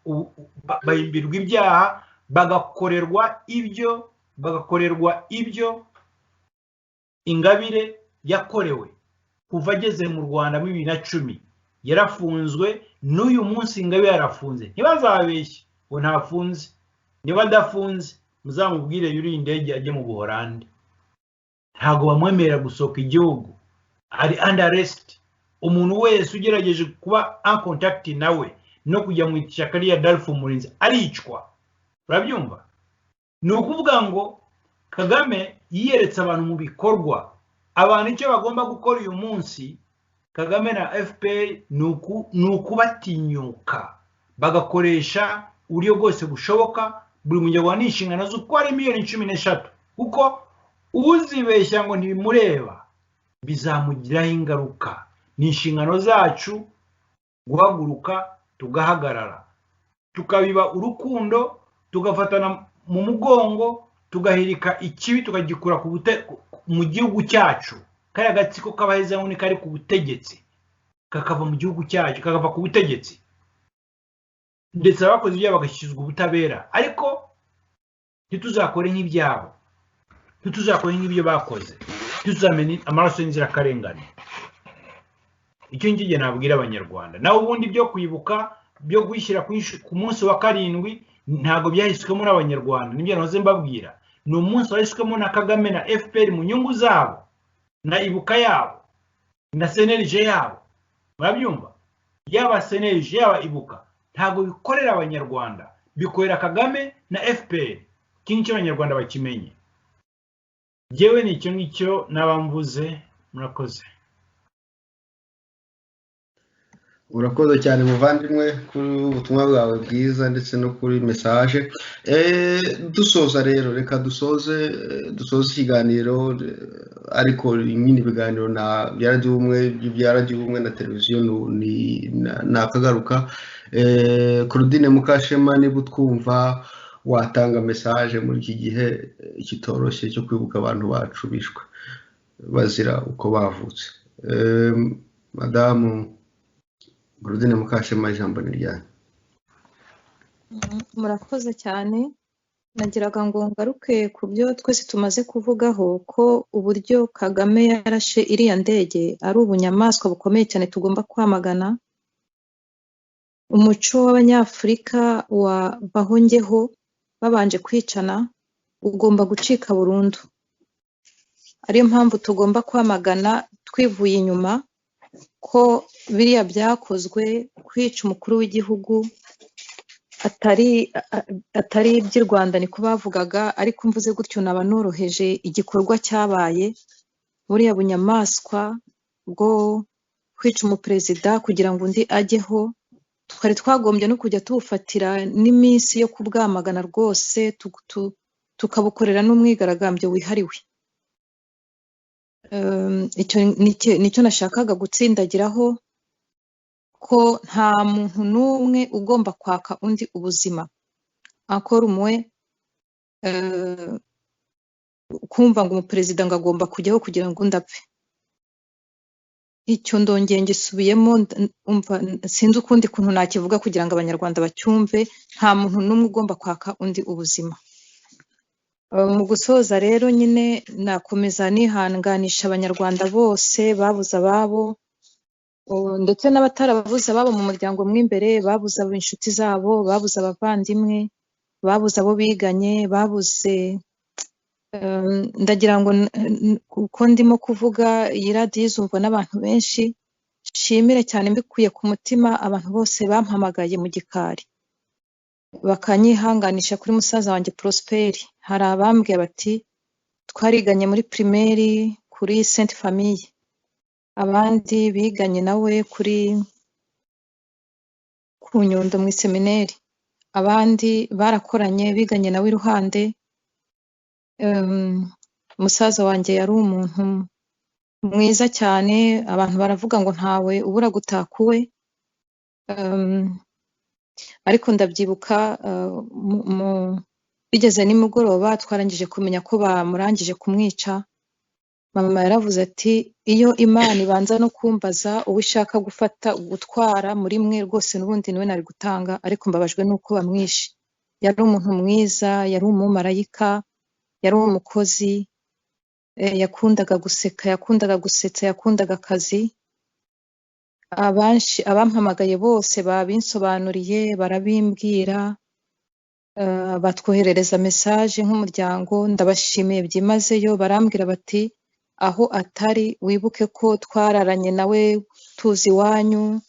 bahimbirwa ibyaha, bagakorerwa ibyo Ingabire yakorewe kuva ageze mu Rwanda mu 2010. Yarafunzwe, n'uyu munsi Ingabire yarafunze. Ntibazabeshye ngo ntafunze. Niba adafunze muzamubwire yuri indege ajye mu Buholandi. Ntago bamwemerera gusohoka igihugu, ari under arrest. Umuntu wese ugerageje kuba en contact nawe no kujya mu ishyaka rya Darfur Murinzi aricwa. Urabyumva? Ni ukuvuga ngo Kagame yiyeretse abantu mu bikorwa. Abantu icyo bagomba gukora uyu munsi, Kagame na FPR ni ukubatinyuka, bagakoresha uburyo bwose bushoboka. Buri munyarwanda n'inshingano z'uko ari 13 kuko uzibeshya ngo ntibimureba bizamugiraho ingaruka. Ni inshingano zacu guhaguruka tugahagarara, tukabiba urukundo, tugafatana mu mugongo tugahirika ikibi tukagikura mu gihugu cyacu. Kariya gatsiko k'abahezanguni kari ku butegetsi kakava mu gihugu cyacu, kakava ku butegetsi, ndetse abakoze ibyaha bagashyizwa ubutabera, ariko ntituzakore nk'ibyabo, ntituzakore nk'ibyo bakoze, ntituzamene amaraso y'inzirakarengane. Icyo ngicyo nabwira abanyarwanda. Naho ubundi byo kwibuka, byo kwishyira ku munsi wa 7 ntabwo byahiswemo n'abanyarwanda, nibyo nahoze mbabwira. Ni umunsi wahiswemo na Kagame na FPR mu nyungu zabo, na ibuka yabo, na CNLG yabo. Murabyumva? Yaba CNLG yaba ibuka ntabwo bikorera abanyarwanda, bikorera Kagame na FPR. Iki cyo abanyarwanda bakimenye. Jewe nicyo ngicyo nabamvuze. Murakoze. urakoze cyane muvandimwe kuri ubutumwa bwawe bwiza ndetse no kuri message. Dusoza rero, reka dusoze ikiganiro, ariko nyine ibiganiro na byaragiye ubumwe na televiziyo nakagaruka. Claudine Mukashema, niba utwumva watanga message muri iki gihe kitoroshye cyo kwibuka abantu bacu bishwe bazira uko bavutse. Madamu Claudine Mukashema, ijambo ni ryanyu. Murakoze cyane. Nagiraga ngo ngaruke ku byo twese tumaze kuvugaho, ko uburyo Kagame yarashe iriya ndege ari ubunyamaswa bukomeye cyane tugomba kwamagana. Umuco w'Abanyafurika bahongeho babanje kwicana ugomba gucika burundu. Ariyo mpamvu tugomba kwamagana twivuye inyuma ko biriya byakozwe, kwica umukuru w'igihugu atari iby'i Rwanda niko bavugaga, ariko mvuze gutyo naba noroheje igikorwa cyabaye. Buriya bunyamaswa bwo kwica umuperezida kugira ngo undi ajyeho, twari twagombye no kujya tubufatira n'iminsi yo kubwamagana rwose, tukabukorera n'umwigaragambyo wihariwe. Nicyo nashakaga gutsindagiraho, ko nta muntu n'umwe ugomba kwaka undi ubuzima. Encore umwe kumva ngo umuperezida ngo agomba kujyaho kugira ngo undi apfe. Icyo ndongeye ngisubiyemo, sinzi ukundi kuntu nakivuga kugira ngo abanyarwanda bacyumve. Nta muntu n'umwe ugomba kwaka undi ubuzima. Mu gusoza rero nyine nakomeza nihanganisha abanyarwanda bose babuze ababo, ndetse n'abatarababuze ababo mu muryango mw'imbere, babuze inshuti zabo, babuze abavandimwe, babuze abo biganye, babuze. Ndagira ngo uko ndimo kuvuga iyi radiyo izumvwa n'abantu benshi, nshimire cyane mbikuye ku mutima abantu bose bampamagaye mu gikari bakanyihanganisha kuri musaza wanjye Prosper. Hari abambwiye bati twariganye muri primaire kuri Sainte Famille, abandi biganye nawe ku Nyundo mu seminari, abandi barakoranye biganye nawe iruhande. Musaza wanjye yari umuntu mwiza cyane, abantu baravuga ngo ntawe ubura gutaka uwe. Ariko ndabyibuka bigeze nimugoroba twarangije kumenya ko bamurangije kumwica. Mama yaravuze ati iyo Imana ibanza no kumbaza uwo ishaka gutwara muri mwe rwose n'ubundi niwe nari gutanga, ariko mbabajwe nuko bamwishe. Yari umuntu mwiza, yari umumarayika, yari umukozi, yakundaga guseka, yakundaga gusetsa, yakundaga akazi. Abampamagaye bose babinsobanuriye, barabimbwira, batwoherereza message nk'umuryango. Ndabashimiye byimazeyo. Barambwira bati aho atari wibuke ko twararanye nawe tuzi iwanyu,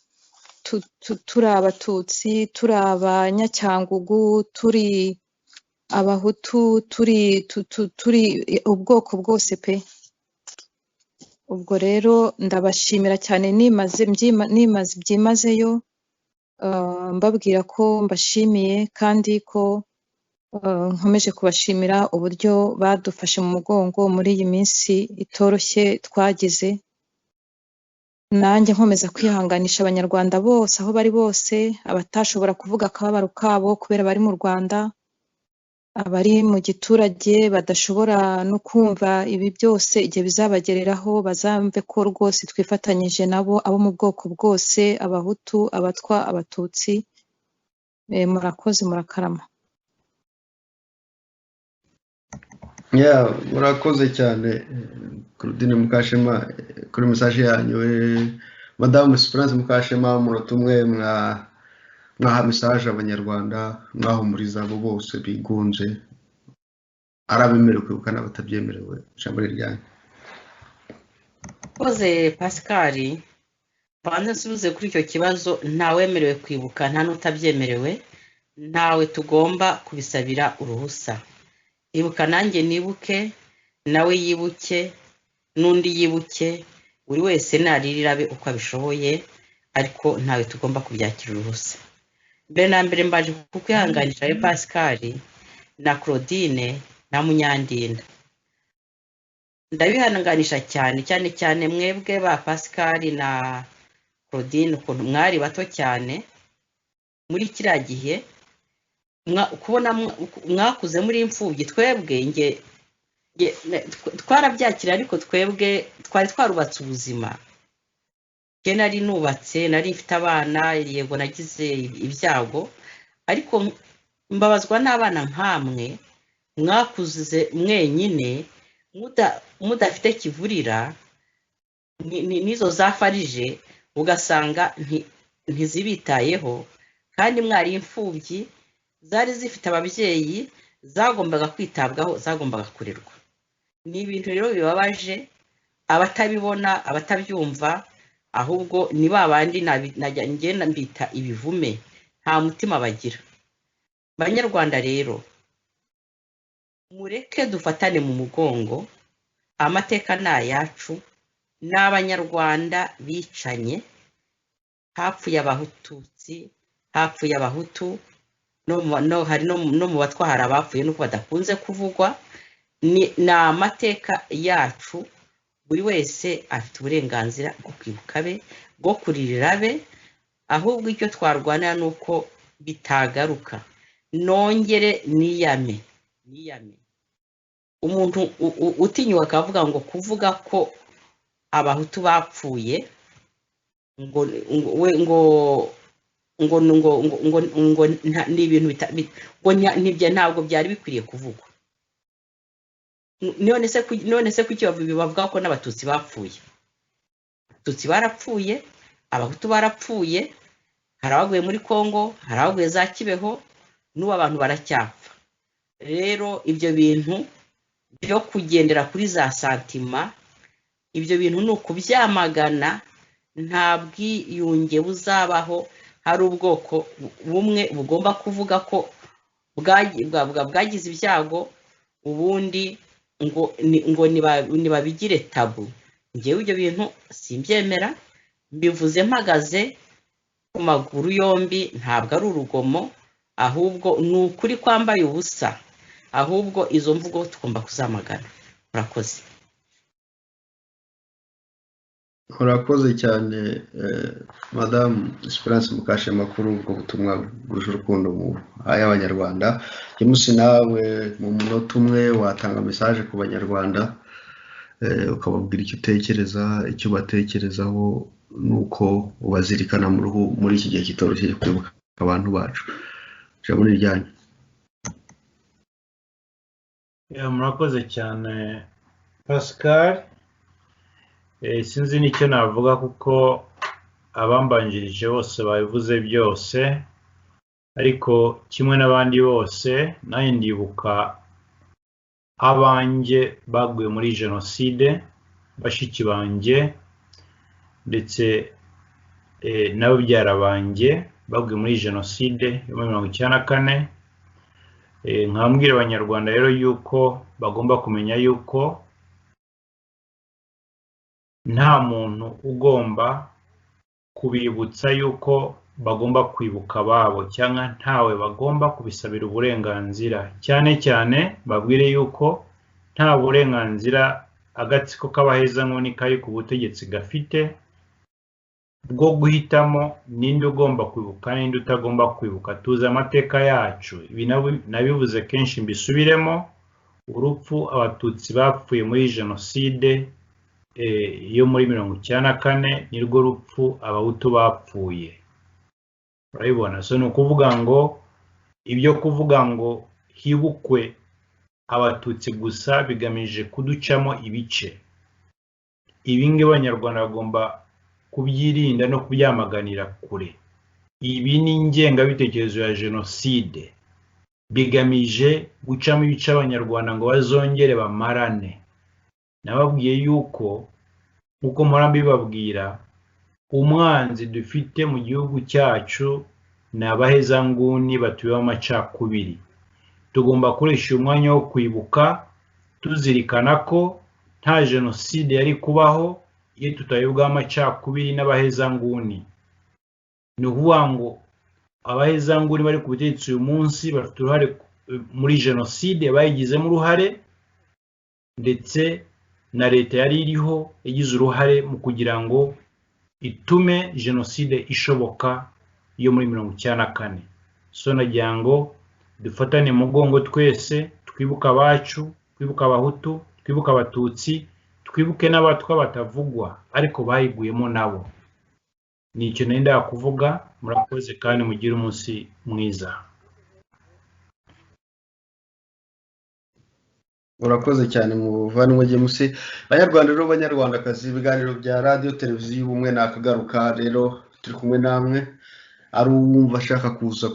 turi Abatutsi, turi Abanyacyangugu, turi Abahutu, turi ubwoko bwose pe. Ubwo rero ndabashimira cyane, nimaze byimazeyo, mbabwira ko mbashimiye kandi ko nkomeje kubashimira uburyo badufashe mu mugongo muri iyi minsi itoroshye twagize. Nanjye nkomeza kwihanganisha abanyarwanda bose aho bari bose, abatashobora kuvuga akababaro kabo kubera bari mu Rwanda, abari mu giturage badashobora no kumva ibi byose igihe bizabagereraho bazamve ko rwose twifatanyije nabo abo mu bwoko bwose abahutu abatwa abatutsi murakoze murakarama murakoze cyane Claudine Mukashema kuri message yanyu Madame Esperance Mukashema umunota umwe mwaha message abanyarwanda mwahumuriza abo bose bigunze arabemerewe kwibuka n'abatabyemerewe ijambo ryanyu. Koze Pascal banze nsubize kuri icyo kibazo ntawemerewe kwibuka nta n'utabyemerewe ntawe tugomba kubisabira uruhusa. Ibuka nanjye nibuke nawe yibuke n'undi yibuke buri wese naririrabe uko abishoboye ariko ntawe tugomba kubyakira uruhusa. Mbere na mbere mbaje kukwihanganisha Pascal na Claudine na Munyandinda. Ndabihanganisha cyane cyane cyane mwebwe ba Pascal na Claudine ukuntu mwari bato cyane muri kiriya gihe kubona mwakuze muri imfubyi twebwe twarabyakira ariko twebwe twari twarubatse ubuzima. Njye nari nubatse nari mfite abana yego nagize ibyago ariko mbabazwa n'abana nkamwe mwakuze mwenyine mudafite kivurira nizo zafarije ugasanga ntizibitayeho kandi mwari imfubyi zari zifite ababyeyi zagombaga kwitabwaho zagombaga kurerwa. Ni ibintu rero bibabaje abatabibona abatabyumva ahubwo ni babandi ngenda mbita ibivume nta mutima bagira. Banyarwanda rero mureke dufatane mu mugongo amateka ni ayacu n'abanyarwanda bicanye hapfuye abahututsi hapfuye abahutu hari no mu batwa hari abapfuye nuko badakunze kuvugwa. Ni amateka yacu buri wese afite uburenganzira bwo kwibuka be bwo kuririra be ahubwo icyo twarwanira nuko bitagaruka. Nongere niyame umuntu utinyuka akavuga ngo kuvuga ko abahutu bapfuye ngo ni ibintu nibyo ntabwo byari bikwiriye kuvugwa. None se kuki bavuga ko n'abatutsi bapfuye? Abatutsi barapfuye abahutu barapfuye hari abaguye muri Kongo hari abaguye za Kibeho n'ubu abantu baracyapfa. Rero ibyo bintu byo kugendera kuri za santima ibyo bintu ni ukubyamagana. Nta bwiyunge buzabaho hari ubwoko bumwe bugomba kuvuga ko bwagize ibyago ubundi ngo nibabigire tabu. Ngewe ibyo bintu simbyemera mbivuze mpagaze ku maguru yombi ntabwo ari urugomo ahubwo ni ukuri kwambaye ubusa ahubwo izo mvugo tugomba kuzamagana. Murakoze. Murakoze cyane Madame Esperance Mukashema kuri ubwo butumwa bwuje urukundo mu y'abanyarwanda. James nawe mu munota umwe watanga message ku banyarwanda ukababwira icyo utekereza icyo batekerezaho nuko ubazirikana muri iki gihe kitoroshye cyo kwibuka abantu bacu. Jambo ryanyu. Murakoze cyane Pascal. Sinzi nicyo navuga kuko abambanjirije bose babivuze byose ariko kimwe n'abandi bose nayo ndibuka abanjye baguye muri jenoside bashiki banjye ndetse nabo byarabanje baguye muri jenoside yo muri 1994. Nkambwira abanyarwanda rero yuko bagomba kumenya yuko nta muntu ugomba kubibutsa yuko bagomba kwibuka babo cyangwa ntawe bagomba kubisabira uburenganzira. Cyane cyane babwire yuko nta burenganzira agatsiko k'abaheza nk'uni kari ku butegetsi gafite bwo guhitamo ninde ugomba kwibuka ninde utagomba kwibuka. Tuzi amateka yacu, ibi nabivuze kenshi mbisubiremo. Urupfu abatutsi bapfuye muri jenoside yo muri 1994 nirwo rupfu abahutu bapfuye. Urabibona, so ni ukuvuga ngo ibyo kuvuga ngo hibukwe abatutsi gusa bigamije kuducamo ibice. Ibi ngibi abanyarwanda bagomba kubyirinda no kubyamaganira kure. Ibi ni ingengabitekerezo ya jenoside bigamije gucamo ibice abanyarwanda ngo bazongere bamarane. Nababwiye yuko uko mpora mbibabwira, umwanzi dufite mu gihugu cyacu ni abahezanguni batuyeho amacakubiri. Tugomba gukoresha umwanya wo kwibuka tuzirikana ko nta jenoside yari kubaho iyo tutayobwaho amacakubiri n'abahezanguni. Ni ukuvuga ngo abahezanguni bari ku butegetsi uyu munsi bafite uruhare muri jenoside, bayigizemo uruhare, ndetse na leta yari iriho yagize uruhare mu kugira ngo itume jenoside ishoboka yo muri 1994. So nagira ngo dufatane mugongo twese, twibuka abacu, twibuka abahutu, twibuka abatutsi, twibuke n'abatwa batavugwa ariko bayiguyemo nabo. Ni icyo nenda kuvuga. Murakoze kandi mugire umunsi mwiza. Urakoze cyane muvandimwe James. Banyarwanda rero, banyarwandakazi, ibiganiro bya radio televiziyo y'ubumwe nakagaruka rero turi kumwe namwe. Ari uwumva ashaka kuza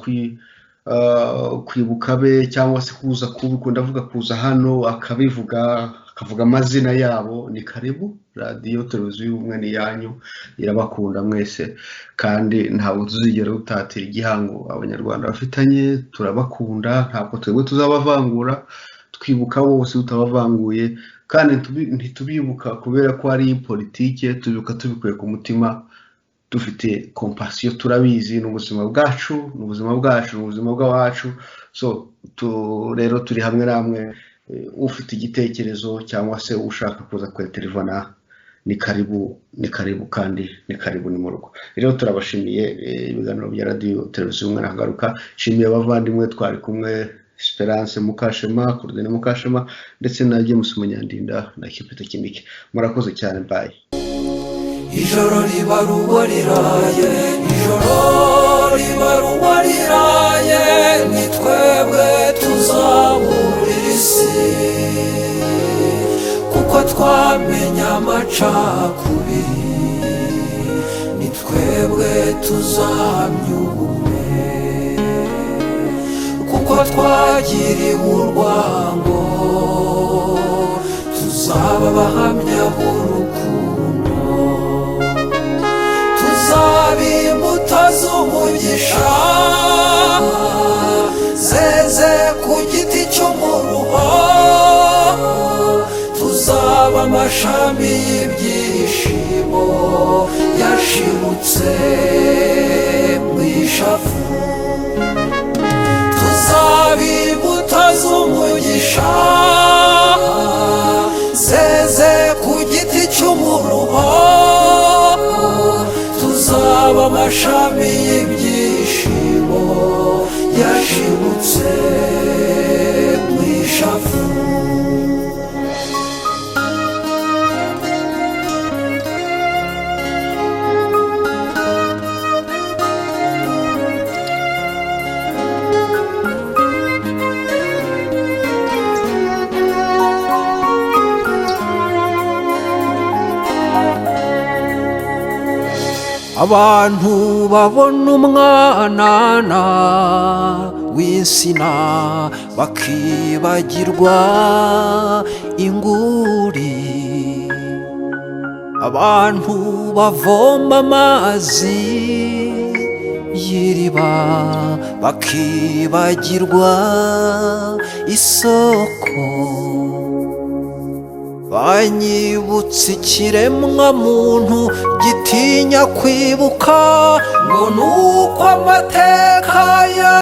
kwibuka be cyangwa se kuza kubikunda avuga kuza hano akabivuga akavuga amazina yabo, ni karibu. Radio televiziyo y'ubumwe ni yanyu, irabakunda mwese kandi ntabwo tuzigera utatira igihango abanyarwanda bafitanye. Turabakunda, ntabwo twebwe tuzabavangura, twibuka bose utabavanguye, kandi ntitubibuka kubera ko ari politike, tubibuka tubikuye ku mutima, dufite compassion. Turabizi n'ubuzima bwacu, n'ubuzima bw'abacu. So rero turi hamwe namwe. Ufite igitekerezo cyangwa se ushaka kuza kweterevana, ni karibu kandi ni karibu, ni mu rugo. Rero turabashimiye ibiganiro bya radio televiziyo y'ubumwe nakagaruka. Nshimiye abavandimwe twari kumwe, Esperance Mukashema, Claudine Mukashema, ndetse na James Munyandinda na Kipita Kinike. Murakoze cyane, bye. Ijoro riba ruba riraye, ijoro riba ruba riraye, ni twebwe tuzaburira isi, kuko twamenya amacakubiri, ni twebwe tuzahamya ubumwe, kuko twagiriwe urwango, tuzaba abahamya b'urukundo, tuzaba imbuto z'umugisha zeze ku giti cy'umuruho, tuzaba amashami y'ibyishimo yashibutse mu ishavu, tuzaba imbuto z'umugisha zeze ku giti cy'umuruho, tuzaba amashami y'ibyishimo yashibutse mu ishavu. Abantu babona umwanana w'insina bakibagirwa inguri, abantu bavoma amazi y'iriba bakibagirwa isoko, banyibutse ikiremwa muntu gitinya kwibuka ngo nuko amateka ya